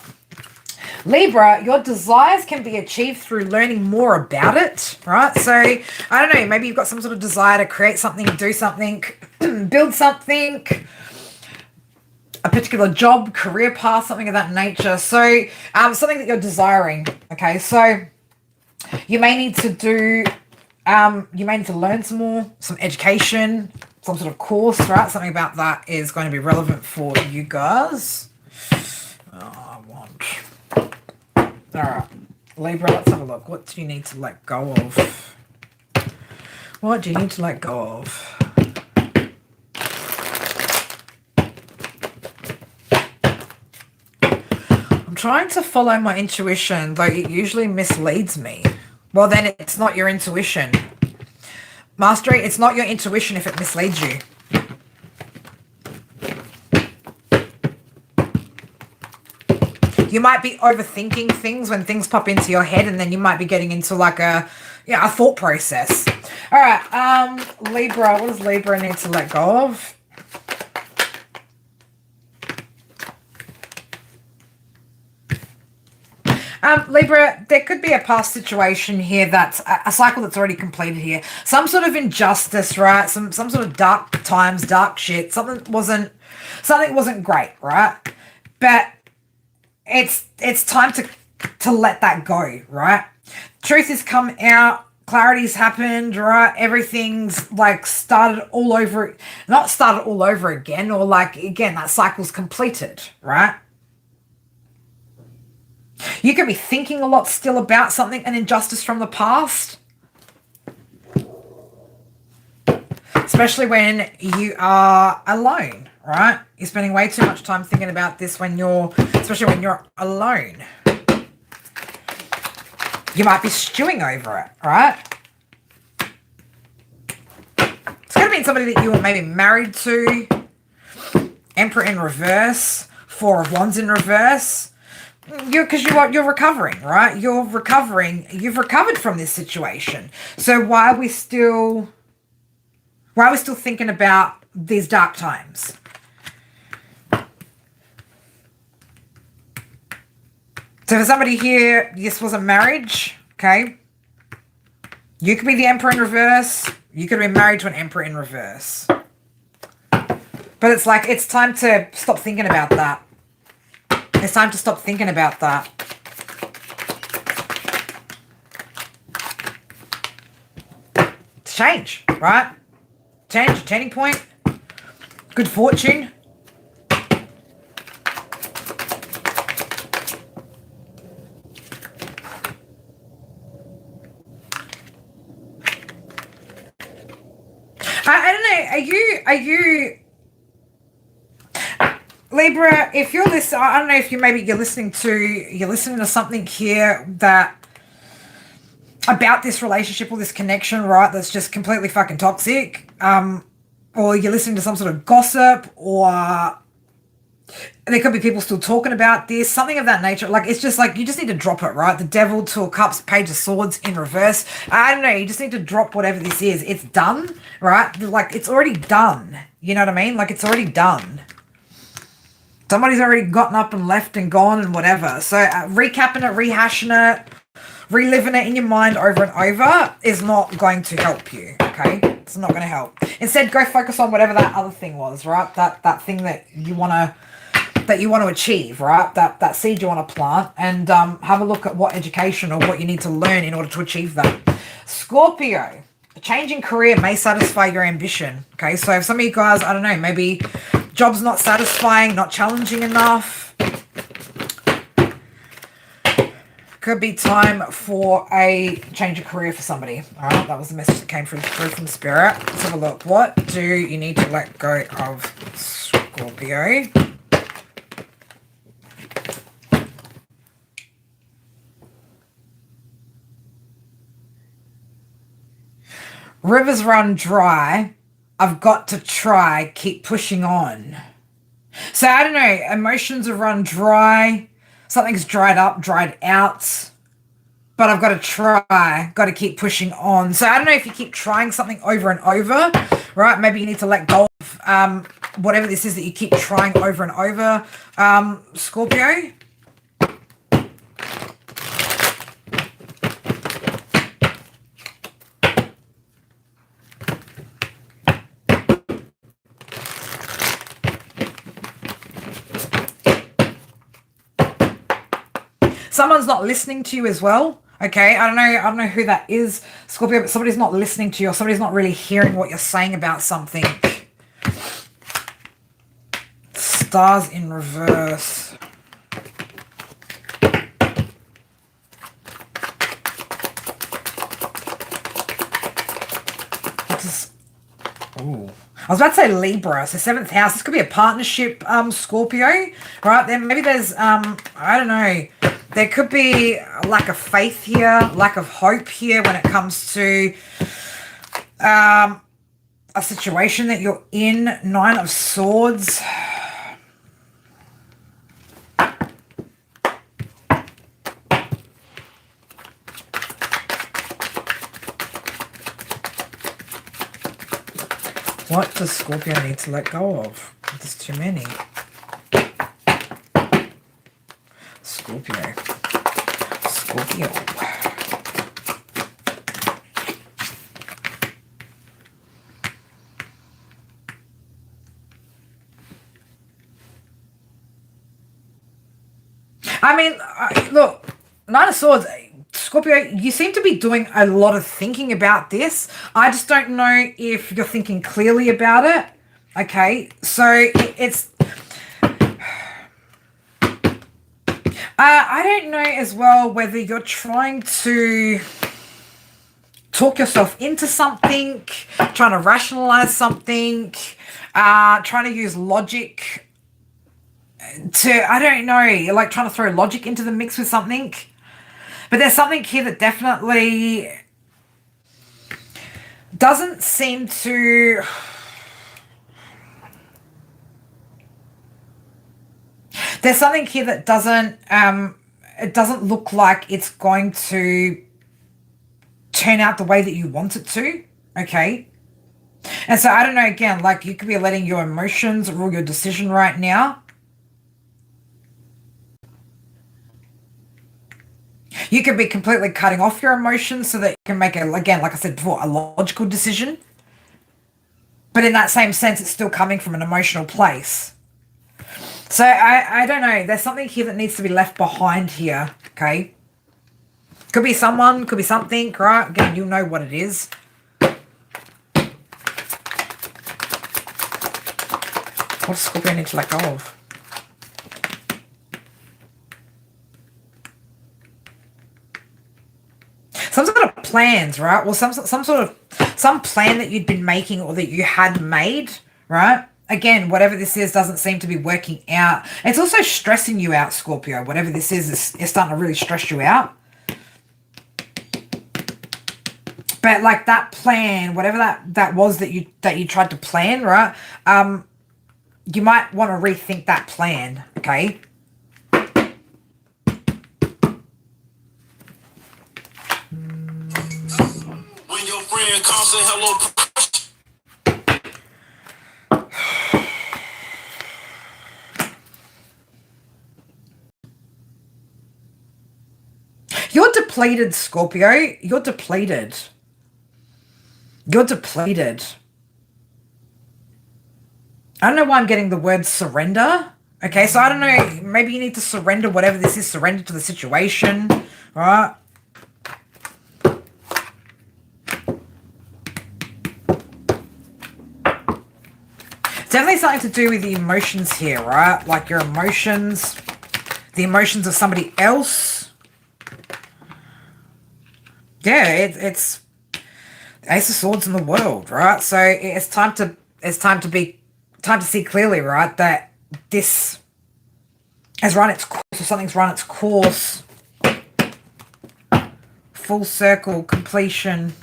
Libra, your desires can be achieved through learning more about it, right? So, I don't know, maybe you've got some sort of desire to create something, do something, build something, a particular job, career path, something of that nature. So, something that you're desiring, okay? So, you may need to do, you may need to learn some education, some sort of course, right? Something about that is going to be relevant for you guys. All right, Libra, let's have a look. What do you need to let go of? What do you need to let go of? I'm trying to follow my intuition, though it usually misleads me. Well, then it's not your intuition. Mastery, it's not your intuition if it misleads you. You might be overthinking things when things pop into your head, and then you might be getting into like a thought process. All right, Libra, what does Libra need to let go of? Libra, there could be a past situation here that's a cycle that's already completed here. Some sort of injustice, right? Some sort of dark times, dark shit. Something wasn't great, right? But it's time to let that go, right? Truth has come out, clarity's happened, right? Everything's like started all over, not started all over again, or like again that cycle's completed, right? You could be thinking a lot still about something, an injustice from the past. Especially when you are alone, right? You're spending way too much time thinking about this especially when you're alone. You might be stewing over it, right? It's going to be somebody that you were maybe married to. Emperor in reverse. 4 of Wands in reverse. Because you're recovering, right? You're recovering. You've recovered from this situation. So why are we still thinking about these dark times? So for somebody here, this was a marriage, okay? You could be the Emperor in reverse. You could be married to an Emperor in reverse. But it's like, it's time to stop thinking about that. It's time to stop thinking about that. It's change, right? Change, turning point. Good fortune. I don't know. Are you Libra? If you're listening, I don't know if you're listening to something here that about this relationship or this connection, right? That's just completely fucking toxic. Or you're listening to some sort of gossip, or there could be people still talking about this, something of that nature. Like, it's just like, you just need to drop it, right? The Devil, 2 of Cups, Page of Swords in reverse. I don't know. You just need to drop whatever this is. It's done, right? Like, it's already done. You know what I mean? Like, it's already done. Somebody's already gotten up and left and gone and whatever. So recapping it, rehashing it, reliving it in your mind over and over is not going to help you, okay? It's not going to help. Instead, go focus on whatever that other thing was, right? That thing that you want to achieve, right? That seed you want to plant, and have a look at what education or what you need to learn in order to achieve that. Scorpio, a change in career may satisfy your ambition, okay? So if some of you guys, I don't know, maybe job's not satisfying, not challenging enough, could be time for a change of career for somebody. All right, that was the message that came through from Spirit. Let's have a look. What do you need to let go of, Scorpio? Rivers run dry. I've got to try. Keep pushing on. So, I don't know. Emotions have run dry. Something's dried up, dried out. But I've got to try. Got to keep pushing on. So, I don't know if you keep trying something over and over, right? Maybe you need to let go of whatever this is that you keep trying over and over. Scorpio? Someone's not listening to you as well. Okay, I don't know who that is, Scorpio, but somebody's not listening to you, or somebody's not really hearing what you're saying about something. Stars in reverse. Ooh. I was about to say Libra, so 7th house. This could be a partnership, Scorpio, right? Then maybe there's, I don't know. There could be a lack of faith here, lack of hope here when it comes to a situation that you're in. 9 of Swords. What does Scorpio need to let go of? There's too many. Scorpio. I mean, look, 9 of Swords, Scorpio, you seem to be doing a lot of thinking about this. I just don't know if you're thinking clearly about it. Okay, so it's... I don't know as well whether you're trying to talk yourself into something, trying to rationalize something, trying to use logic to, I don't know, you're like trying to throw logic into the mix with something. But there's something here that definitely doesn't seem to... There's something here that doesn't, it doesn't look like it's going to turn out the way that you want it to, okay? And so, I don't know, again, like you could be letting your emotions rule your decision right now. You could be completely cutting off your emotions so that you can make, again, like I said before, a logical decision. But in that same sense, it's still coming from an emotional place. So, I don't know. There's something here that needs to be left behind here, okay? Could be someone, could be something, right? Again, you'll know what it is. What does Scorpio need to let go of? Some sort of plans, right? Well, some plan that you'd been making or that you had made, right? Again, whatever this is doesn't seem to be working out. It's also stressing you out, Scorpio. Whatever this is starting to really stress you out. But like that plan, whatever that was that you tried to plan, right? You might want to rethink that plan, okay? When your friend comes and hello. You're depleted, Scorpio. You're depleted. You're depleted. I don't know why I'm getting the word surrender. Okay, so I don't know. Maybe you need to surrender whatever this is. Surrender to the situation. All right? Definitely something to do with the emotions here, right? Like your emotions, the emotions of somebody else. Yeah, it's Ace of Swords in the world, right? So it's time to see clearly, right? That this has run its course, or something's run its course. Full circle completion.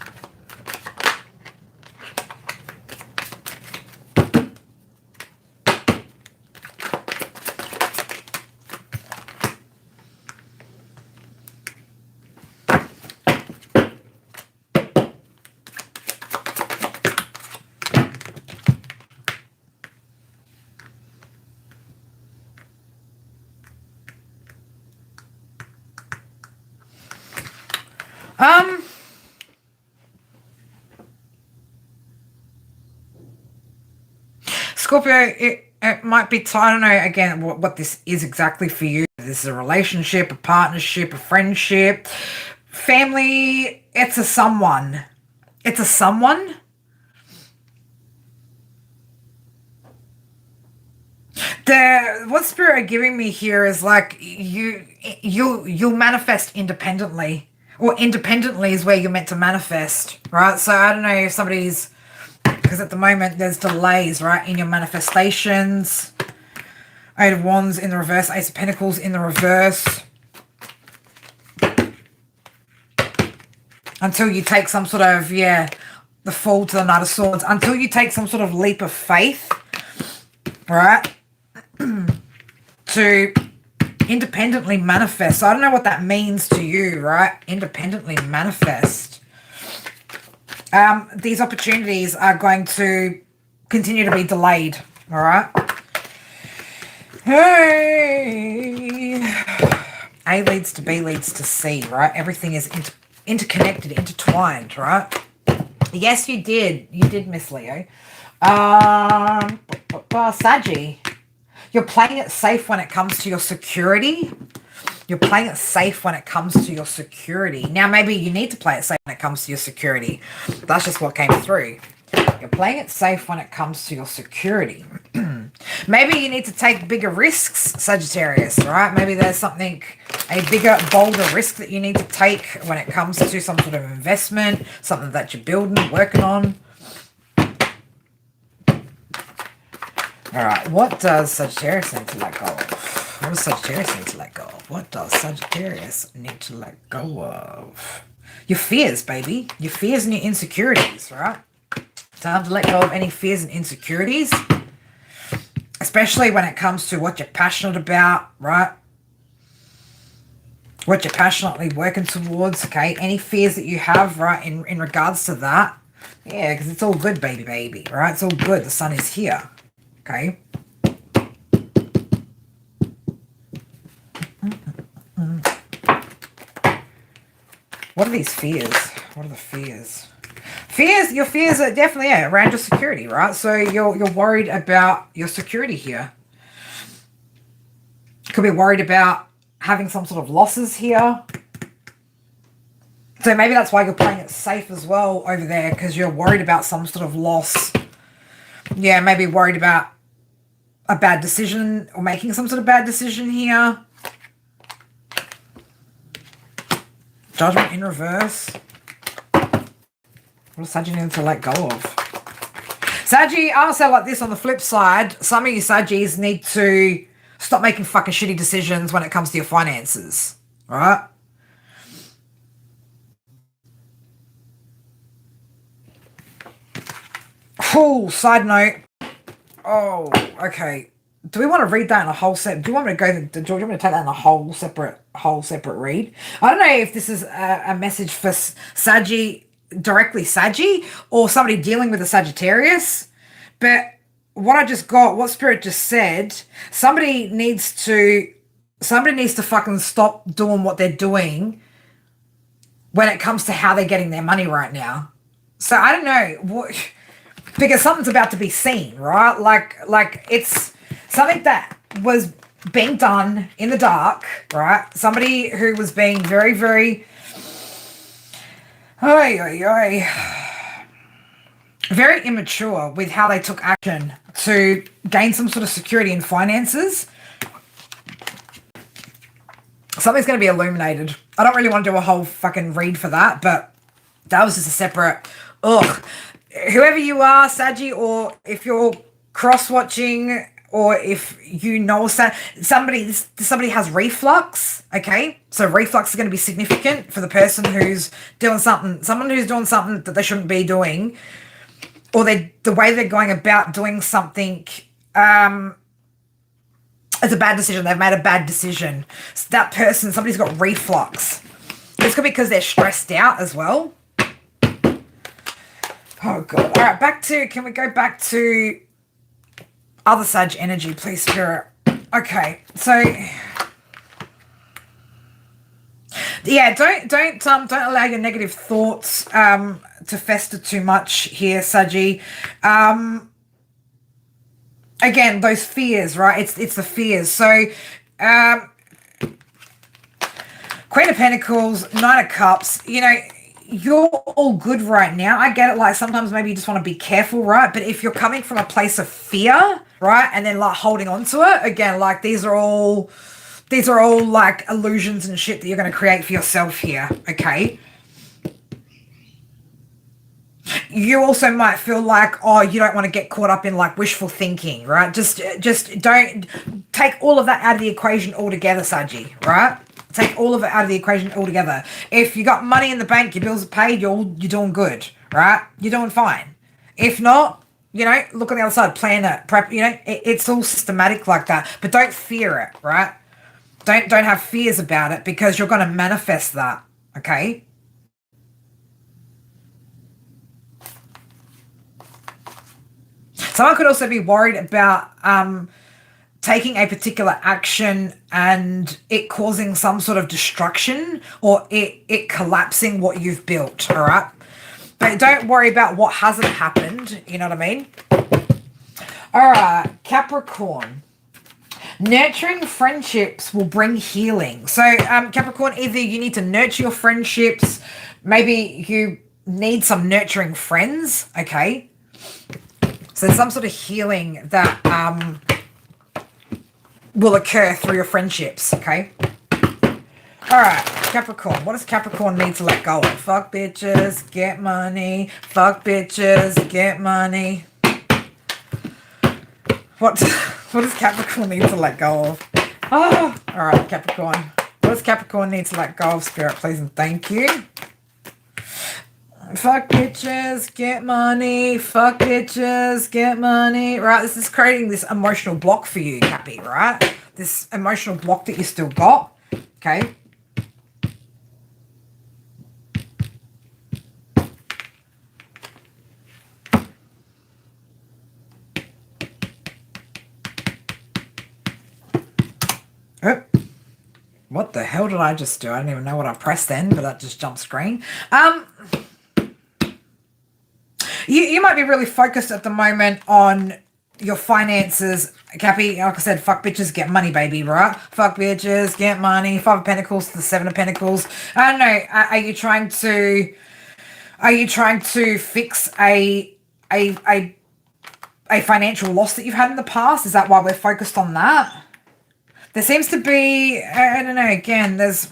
Scorpio, it might be, I don't know, again, what this is exactly for you. This is a relationship, a partnership, a friendship, family. It's a someone. It's a someone. What Spirit are giving me here is like you'll manifest independently. Or independently is where you're meant to manifest, right? So I don't know if somebody's, because at the moment there's delays, right, in your manifestations. Eight of Wands in the reverse, Ace of Pentacles in the reverse. Until you take some sort of, the fall to the Knight of Swords. Until you take some sort of leap of faith, right, to independently manifest. So I don't know what that means to you, right? Independently manifest. These opportunities are going to continue to be delayed, all right? Hey. A leads to B leads to C, right? Everything is interconnected, intertwined, right? Yes, you did. You did, Miss Leo. Saggy. You're playing it safe when it comes to your security. You're playing it safe when it comes to your security. Now, maybe you need to play it safe when it comes to your security. That's just what came through. You're playing it safe when it comes to your security. Maybe you need to take bigger risks, Sagittarius, right? Maybe there's something, a bigger, bolder risk that you need to take when it comes to some sort of investment, something that you're building, working on. All right, what does Sagittarius need to let go of? What does Sagittarius need to let go of? What does Sagittarius need to let go of? Your fears, baby. Your fears and your insecurities, right? Time to let go of any fears and insecurities. Especially when it comes to what you're passionate about, right? What you're passionately working towards, okay? Any fears that you have, right, in regards to that. Yeah, because it's all good, baby, right? It's all good. The sun is here, okay? What are these fears? What are the fears? Your fears are definitely around your security, right? So you're worried about your security here. Could be worried about having some sort of losses here. So maybe that's why you're playing it safe as well over there, because you're worried about some sort of loss. Yeah, maybe worried about a bad decision or making some sort of bad decision here. Judgment in reverse. What does Saggy need to let go of? Saggy, I'll say like this on the flip side. Some of you Saggies need to stop making fucking shitty decisions when it comes to your finances. Right? Cool. Side note. Oh, okay. Do we want to read that in a whole set? Do you want me to go? Do you want me to take that in a whole separate read? I don't know if this is a message for Saggy, directly Saggy, or somebody dealing with a Sagittarius. But what I just got, what Spirit just said, somebody needs to fucking stop doing what they're doing when it comes to how they're getting their money right now. So I don't know, because something's about to be seen, right? Like it's something that was being done in the dark, right? Somebody who was being very, very, very immature with how they took action to gain some sort of security in finances. Something's going to be illuminated. I don't really want to do a whole fucking read for that, but that was just a separate, whoever you are, Saggy, or if you're cross-watching, or if you know somebody has reflux, okay? So reflux is going to be significant for the person who's doing something, someone who's doing something that they shouldn't be doing, or the way they're going about doing something, it's a bad decision. They've made a bad decision. So that person, somebody's got reflux. It's could be because they're stressed out as well. Oh, God. All right, can we go back to other Sag energy, please, Spirit? Okay, so... Yeah, don't allow your negative thoughts to fester too much here, Saggy. Again, those fears, right? It's the fears. So, Queen of Pentacles, Knight of Cups, you know, you're all good right now. I get it. Like sometimes maybe you just want to be careful, right? But if you're coming from a place of fear, right, and then like holding on to it, again, like these are all like illusions and shit that you're going to create for yourself here, okay? You also might feel like, oh, you don't want to get caught up in like wishful thinking, right? Just don't take all of that out of the equation altogether, Saggy, right? Take all of it out of the equation altogether. If you got money in the bank, your bills are paid, you're doing good, right? You're doing fine. If not, you know, look on the other side, plan it, prep, you know, it's all systematic like that. But don't fear it, right? Don't have fears about it because you're going to manifest that, okay? Someone could also be worried about taking a particular action and it causing some sort of destruction or it collapsing what you've built, all right? But don't worry about what hasn't happened, you know what I mean? All right, Capricorn. Nurturing friendships will bring healing. So, Capricorn, either you need to nurture your friendships, maybe you need some nurturing friends, okay? So there's some sort of healing that will occur through your friendships, okay? All right, Capricorn. What does Capricorn need to let go of? Fuck bitches, get money. Fuck bitches, get money. What does Capricorn need to let go of? Oh, all right, Capricorn. What does Capricorn need to let go of, Spirit, please, and thank you? Fuck bitches, get money. Fuck bitches, get money. Right, this is creating this emotional block for you, Cappy, right? This emotional block that you still got, okay? Oh, what the hell did I just do? I don't even know what I pressed then, but that just jumped screen. You might be really focused at the moment on your finances, Cappy. Like I said, fuck bitches, get money, baby, right? Fuck bitches, get money. 5 of Pentacles to the 7 of Pentacles. I don't know. Are you trying to fix a financial loss that you've had in the past? Is that why we're focused on that? There seems to be, I don't know, again, there's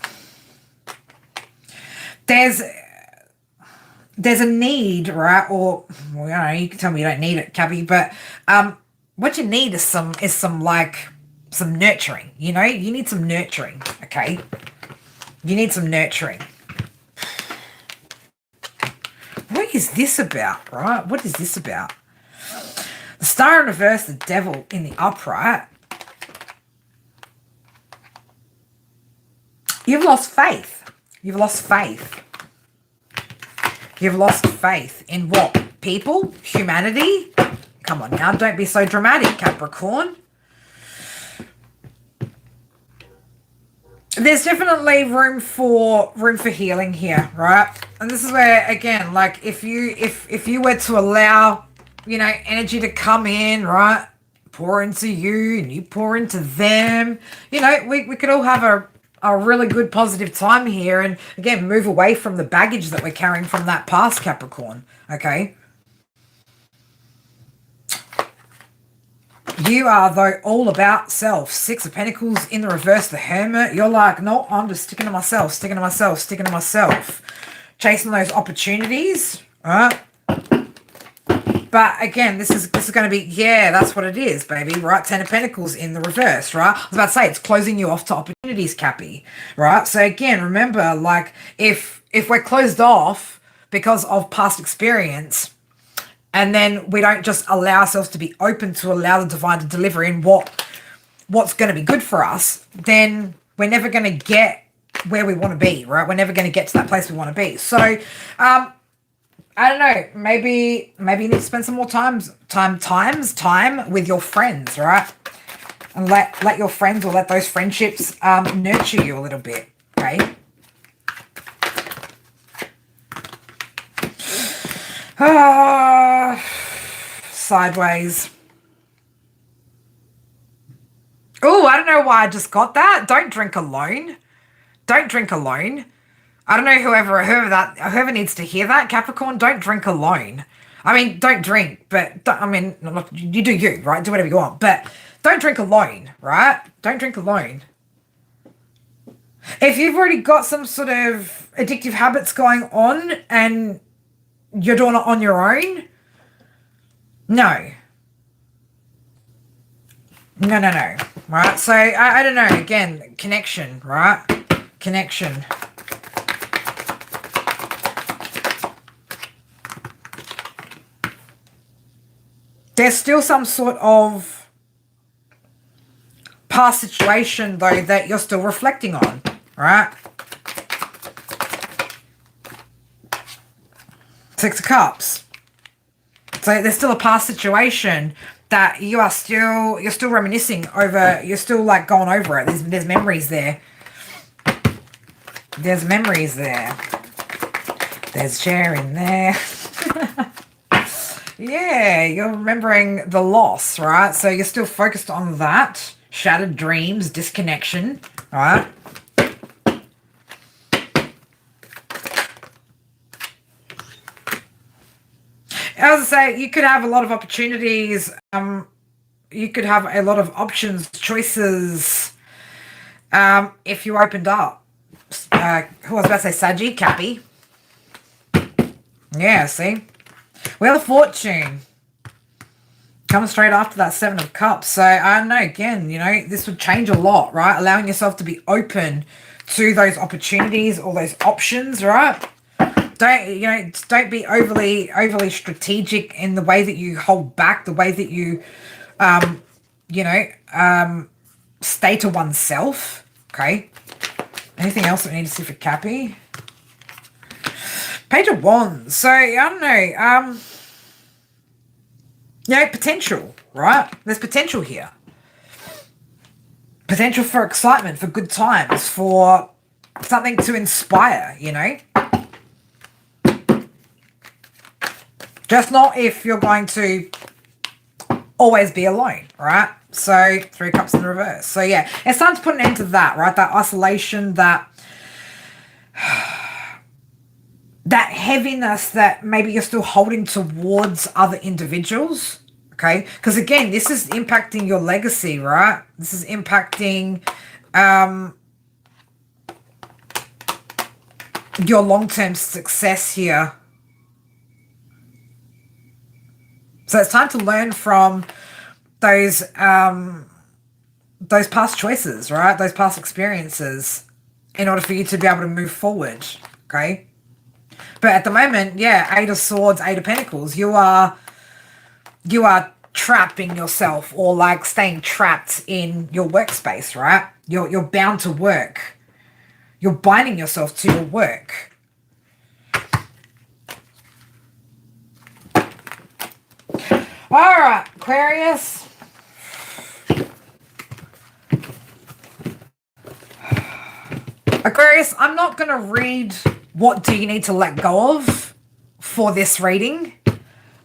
a need, right? Or, well, I don't know, you can tell me you don't need it, Cappy, but what you need is some nurturing, you know? You need some nurturing, okay? You need some nurturing. What is this about, right? What is this about? The Star in reverse, the Devil in the upright. You've lost faith. You've lost faith. You've lost faith in what? People? Humanity? Come on now, don't be so dramatic, Capricorn. there's definitely room for healing here, right? And this is where, again, like if you were to allow, energy to come in, right, pour into you and you pour into them, we could all have a really good positive time here, and again move away from the baggage that we're carrying from that past, Capricorn. Okay. You are, though, all about self. Six of Pentacles in the reverse, the Hermit. You're like, no, I'm just sticking to myself, sticking to myself, sticking to myself. Chasing those opportunities, right? But again, this is going to be, yeah, that's what it is, baby, right? Ten of Pentacles in the reverse, right? I was about to say, it's closing you off to opportunities, Cappy, right? So again, remember, like, if we're closed off because of past experience, and then we don't just allow ourselves to be open to allow the divine to deliver in what's going to be good for us, then we're never going to get where we want to be, right? We're never going to get to that place we want to be. So, I don't know. Maybe you need to spend some more time with your friends, right? And let your friends, or let those friendships nurture you a little bit, okay? Sideways. Oh, I don't know why I just got that. Don't drink alone. Don't drink alone. I don't know whoever needs to hear that, Capricorn. Don't drink alone. I mean, don't drink, but you do you, right? Do whatever you want, but don't drink alone, right? Don't drink alone. If you've already got some sort of addictive habits going on and you're doing it on your own, no. Right? So, I don't know. Again, connection, right? Connection. There's still some sort of past situation, though, that you're still reflecting on, right? Six of Cups. So there's still a past situation that you're still reminiscing over. You're still like going over it. There's memories there. There's memories there. There's chair in there. Yeah, you're remembering the loss, right? So you're still focused on that. Shattered dreams, disconnection, right? As I say, you could have a lot of opportunities. You could have a lot of options, choices, if you opened up. Who was about to say Saggy? Cappy. Yeah, see? Wheel of Fortune. Coming straight after that Seven of Cups. So, I don't know, again, this would change a lot, right? Allowing yourself to be open to those opportunities or those options, right? Don't be overly strategic in the way that you hold back, the way that you, stay to oneself, okay? Anything else that we need to see for Cappy? Page of Wands. So, I don't know. Potential, right? There's potential here. Potential for excitement, for good times, for something to inspire, Just not if you're going to always be alone, right? So, Three Cups in reverse. So, yeah, it's time to put an end to that, right? That isolation, that heaviness that maybe you're still holding towards other individuals, okay? Because, again, this is impacting your legacy, right? This is impacting your long-term success here. So it's time to learn from those past choices, right? Those past experiences in order for you to be able to move forward, okay? But at the moment, yeah, Eight of Swords, Eight of Pentacles, you are trapping yourself, or like staying trapped in your workspace, right? You're bound to work. You're binding yourself to your work. All right, Aquarius. Aquarius, I'm not going to read what do you need to let go of for this reading.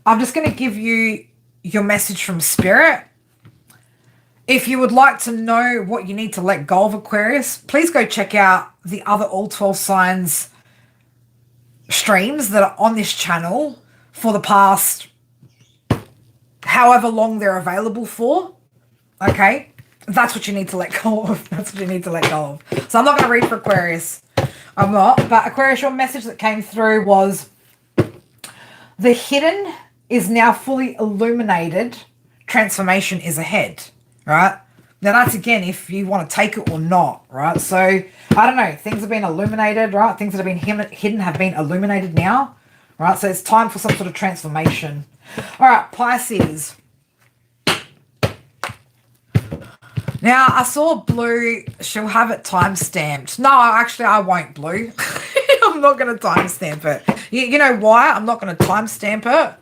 I'm just going to give you your message from Spirit. If you would like to know what you need to let go of, Aquarius, please go check out the other all 12 signs streams that are on this channel for the past however long they're available for. Okay? That's what you need to let go of. That's what you need to let go of. So I'm not going to read for Aquarius. I'm not. But Aquarius, your message that came through was the hidden is now fully illuminated. Transformation is ahead. Right? Now that's, again, if you want to take it or not. Right? So, I don't know. Things have been illuminated. Right? Things that have been hidden have been illuminated now. Right? So it's time for some sort of transformation. All right, Pisces. Now, I saw Blue. She'll have it time-stamped. No, actually, I won't, Blue. I'm not going to time-stamp it. You know why I'm not going to time-stamp it?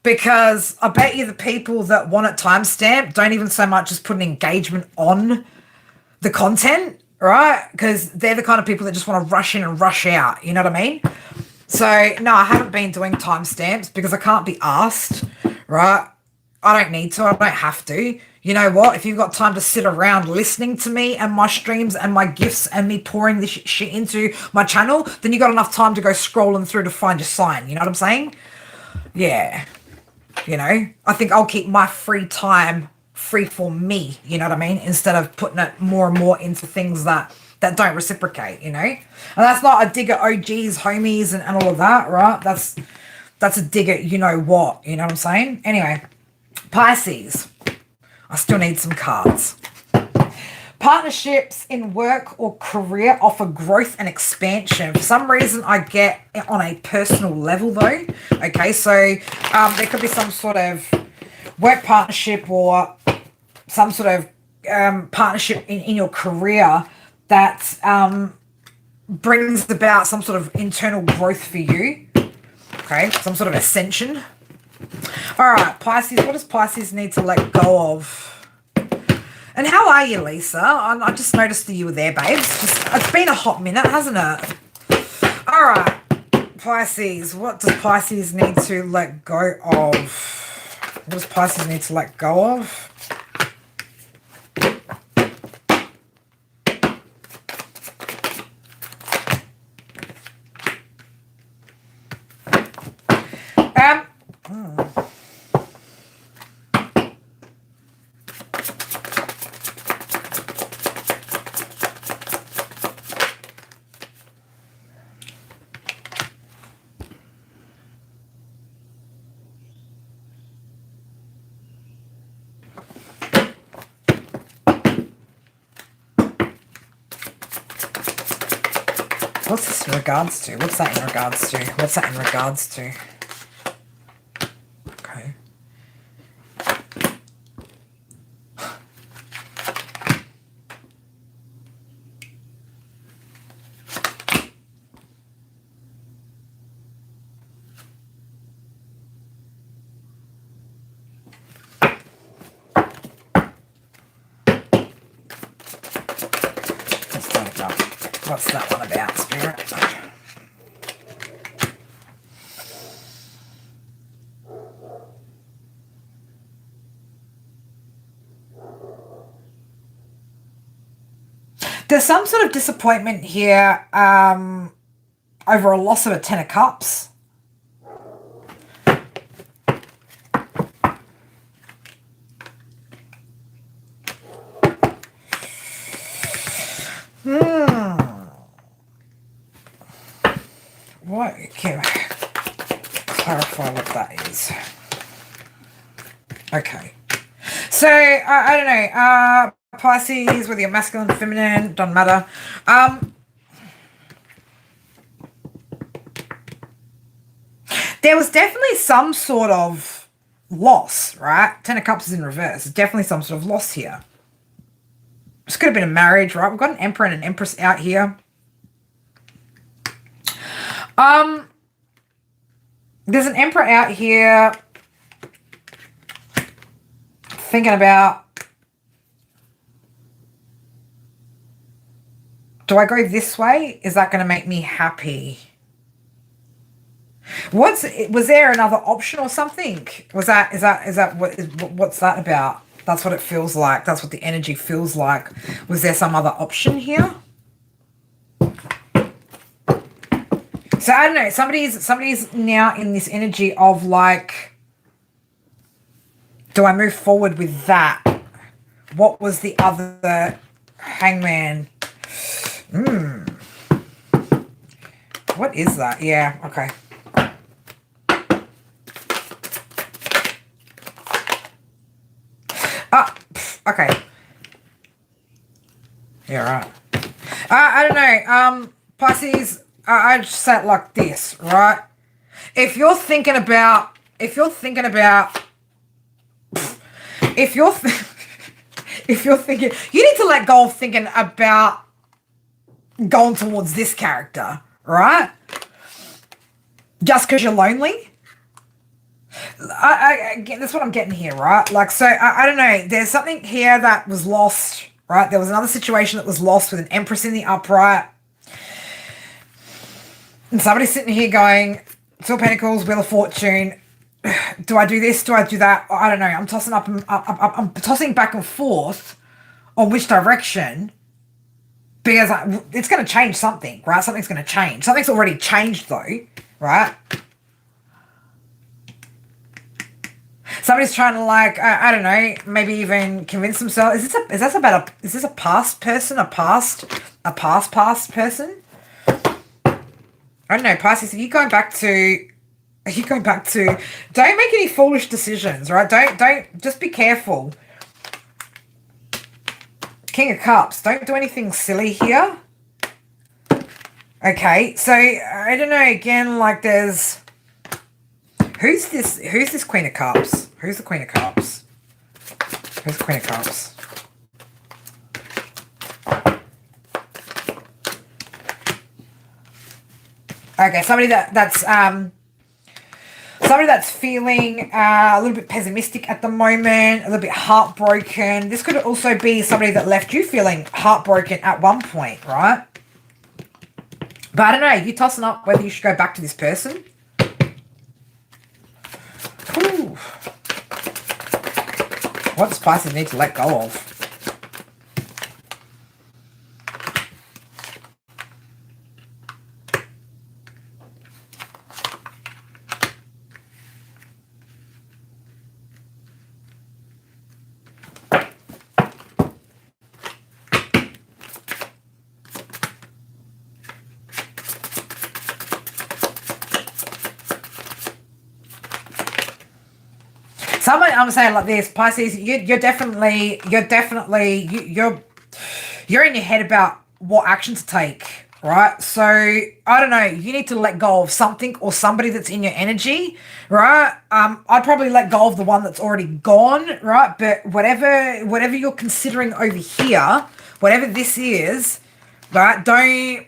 Because I bet you the people that want it time-stamped don't even so much as put an engagement on the content, right? Because they're the kind of people that just want to rush in and rush out. You know what I mean? So, no, I haven't been doing timestamps because I can't be asked, right? I don't need to. I don't have to. You know what? If you've got time to sit around listening to me and my streams and my gifts and me pouring this shit into my channel, then you got enough time to go scrolling through to find your sign. You know what I'm saying? Yeah. You know, I think I'll keep my free time free for me. You know what I mean? Instead of putting it more and more into things that don't reciprocate, you know? And that's not a dig at OGs, homies, and all of that, right? That's a dig at you know what, you know what I'm saying? Anyway, Pisces. I still need some cards. Partnerships in work or career offer growth and expansion. For some reason, I get it on a personal level, though. Okay, so there could be some sort of work partnership or some sort of partnership in your career that brings about some sort of internal growth for you. Okay, some sort of ascension. All right, Pisces, what does Pisces need to let go of? And how are you, Lisa? I just noticed that you were there, babes. It's been a hot minute, hasn't it? All right, Pisces, what does Pisces need to let go of? What does Pisces need to let go of? What's this in regards to? What's that in regards to? What's that in regards to? Okay. What's that one about, Spirit? There's some sort of disappointment here over a loss of a Ten of Cups. What? Can clarify what that is. Okay. So, I don't know. Pisces, whether you're masculine, feminine, doesn't matter. There was definitely some sort of loss, right? Ten of Cups is in reverse. There's definitely some sort of loss here. This could have been a marriage, right? We've got an Emperor and an Empress out here. There's an Emperor out here thinking about Do I go this way? Is that going to make me happy? Was there another option or something? What's that about? That's what it feels like. That's what the energy feels like. Was there some other option here? So I don't know. Somebody's now in this energy of like, do I move forward with that? What was the other hangman? What is that? Yeah, okay. Okay. Yeah, right. I don't know. Pisces, I just say it like this, right? If you're thinking, you need to let go of thinking about going towards this character, right? Just because you're lonely. Again, that's what I'm getting here, right? Like, so I don't know. There's something here that was lost, right? There was another situation that was lost with an Empress in the upright. And somebody's sitting here going, Two of Pentacles, Wheel of Fortune. Do I do this? Do I do that? I don't know. I'm tossing I'm tossing back and forth on which direction, because it's going to change something, right? Something's going to change. Something's already changed though, right? Somebody's trying to, like, I don't know, maybe even convince themselves. Is this a past person? A past person? I don't know, Pisces, are you going back to, don't make any foolish decisions, right? Don't, just be careful. King of Cups, don't do anything silly here. Okay, so, I don't know, again, like there's, who's this Queen of Cups? Who's the Queen of Cups? Who's the Queen of Cups? Okay, somebody that's feeling a little bit pessimistic at the moment, a little bit heartbroken. This could also be somebody that left you feeling heartbroken at one point, right? But I don't know, you tossing up whether you should go back to this person. Ooh. What spices need to let go of? I'm saying like this, Pisces, you're definitely you're in your head about what action to take, right? So I don't know, you need to let go of something or somebody that's in your energy, right? I'd probably let go of the one that's already gone, right? But whatever you're considering over here, whatever this is, right? Don't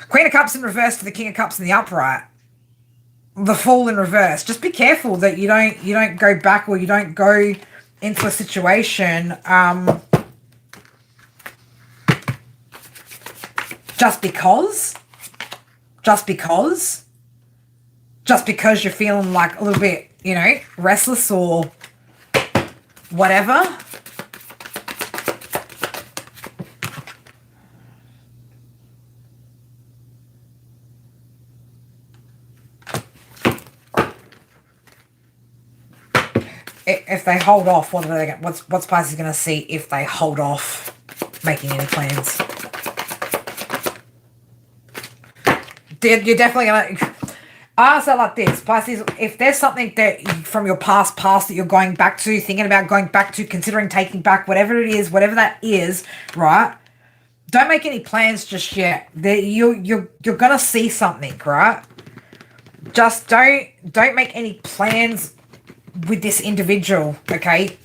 Queen of Cups in reverse to the King of Cups in the upright. The Fool in reverse. Just be careful that you don't go back, or you don't go into a situation just because you're feeling like a little bit, restless or whatever. If they hold off, what's Pisces going to see if they hold off making any plans? You're definitely going to answer like this, Pisces. If there's something that from your past that you're going back to, thinking about going back to, considering taking back, whatever it is, whatever that is, right? Don't make any plans just yet. You're going to see something, right? Just don't make any plans with this individual, okay?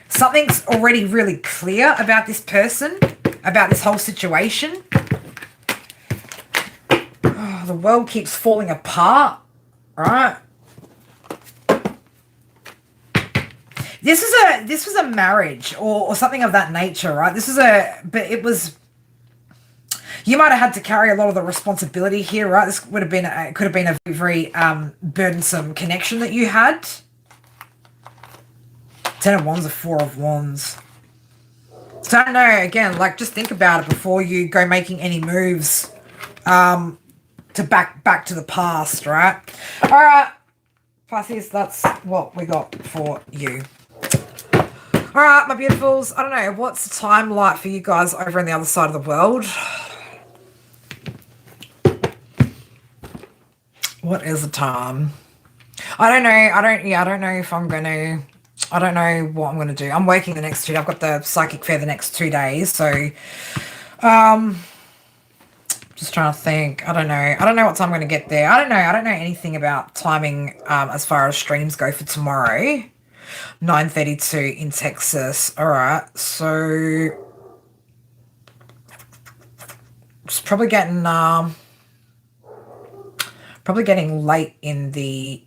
Something's already really clear about this person, about this whole situation. Oh, the world keeps falling apart, right? This was a marriage or something of that nature, right? But it was You might have had to carry a lot of the responsibility here, right? This would have been, it could have been a very burdensome connection that you had. 10 of Wands or 4 of Wands. So I don't know, again, like just think about it before you go making any moves to back to the past, right? All right, Pisces, that's what we got for you. All right, my beautifuls, I don't know, what's the time like for you guys over on the other side of the world? What is the time? I don't know. I don't know if I'm going to, I don't know what I'm going to do. I'm working the next 2 days. I've got the psychic fair the next 2 days. So, just trying to think. I don't know. I don't know what time I'm going to get there. I don't know. I don't know anything about timing as far as streams go for tomorrow. 9:32 in Texas. All right. So, it's probably getting late in the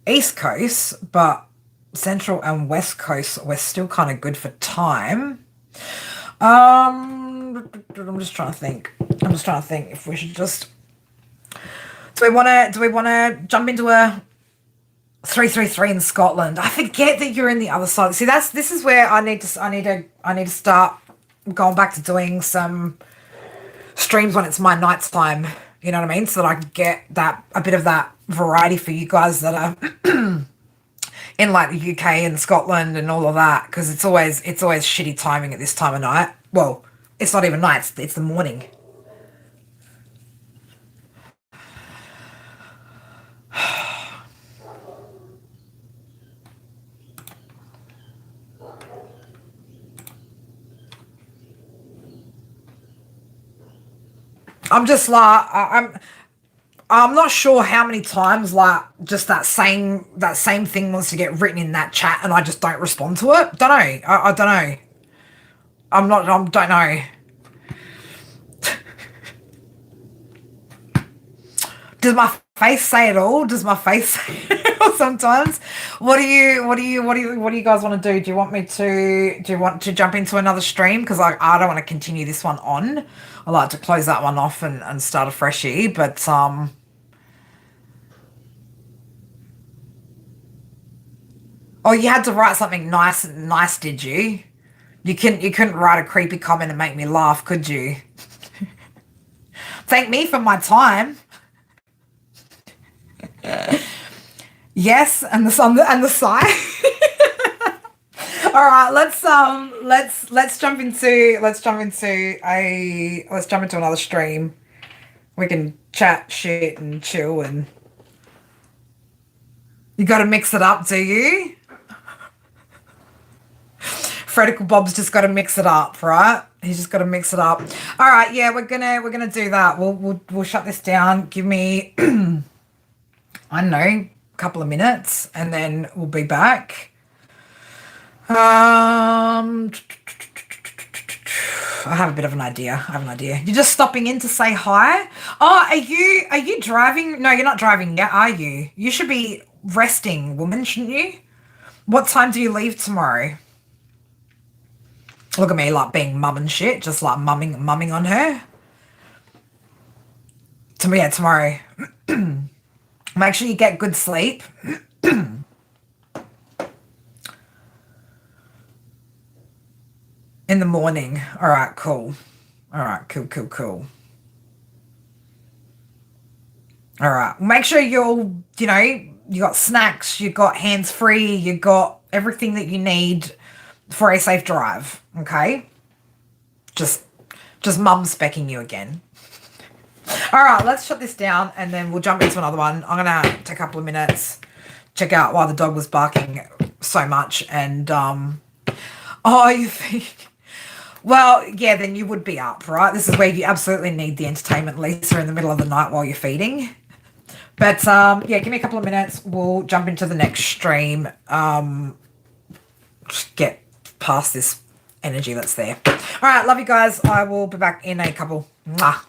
East Coast, but Central and West Coast, we're still kind of good for time. I'm just trying to think. If we should just, do we want to jump into a 333 in Scotland? I forget that you're in the other side. See, this is where I need to start going back to doing some streams when it's my night time. You know what I mean? So that I can get a bit of that variety for you guys that are in like the UK and Scotland and all of that, because it's always shitty timing at this time of night. Well, it's not even night, it's the morning. I'm just like, I'm not sure how many times like just that same thing wants to get written in that chat and I just don't respond to it. Don't know. I don't know. Don't know. Does my face say it all? Does my face say it all sometimes? What do you guys want to do? Do you want to jump into another stream? Because I don't want to continue this one on. I like to close that one off and start a freshie, but oh, you had to write something nice, did you? You couldn't write a creepy comment and make me laugh, could you? Thank me for my time. Yes, and the sigh. All right, let's jump into another stream. We can chat shit and chill, and you got to mix it up, do you? Fredical Bob's just got to mix it up, right? He's just got to mix it up. All right, yeah, we're gonna do that. We'll shut this down. Give me I don't know, a couple of minutes, and then we'll be back. I have a bit of an idea. You're just stopping in to say hi? Oh, are you driving? No, you're not driving yet, are you? You should be resting, woman, shouldn't you? What time do you leave tomorrow? Look at me like being mum and shit, just like mumming on her. Tomorrow. Make sure you get good sleep. In the morning. All right, cool. All right, cool. All right. Make sure you got snacks, you got hands-free, you got everything that you need for a safe drive, okay? Just mum specking you again. All right, let's shut this down and then we'll jump into another one. I'm going to take a couple of minutes, check out why the dog was barking so much. And, oh, you think... Well, yeah, then you would be up, right? This is where you absolutely need the entertainment, Lisa, in the middle of the night while you're feeding. But, yeah, give me a couple of minutes. We'll jump into the next stream. Just get past this energy that's there. All right, love you guys. I will be back in a couple. Mwah.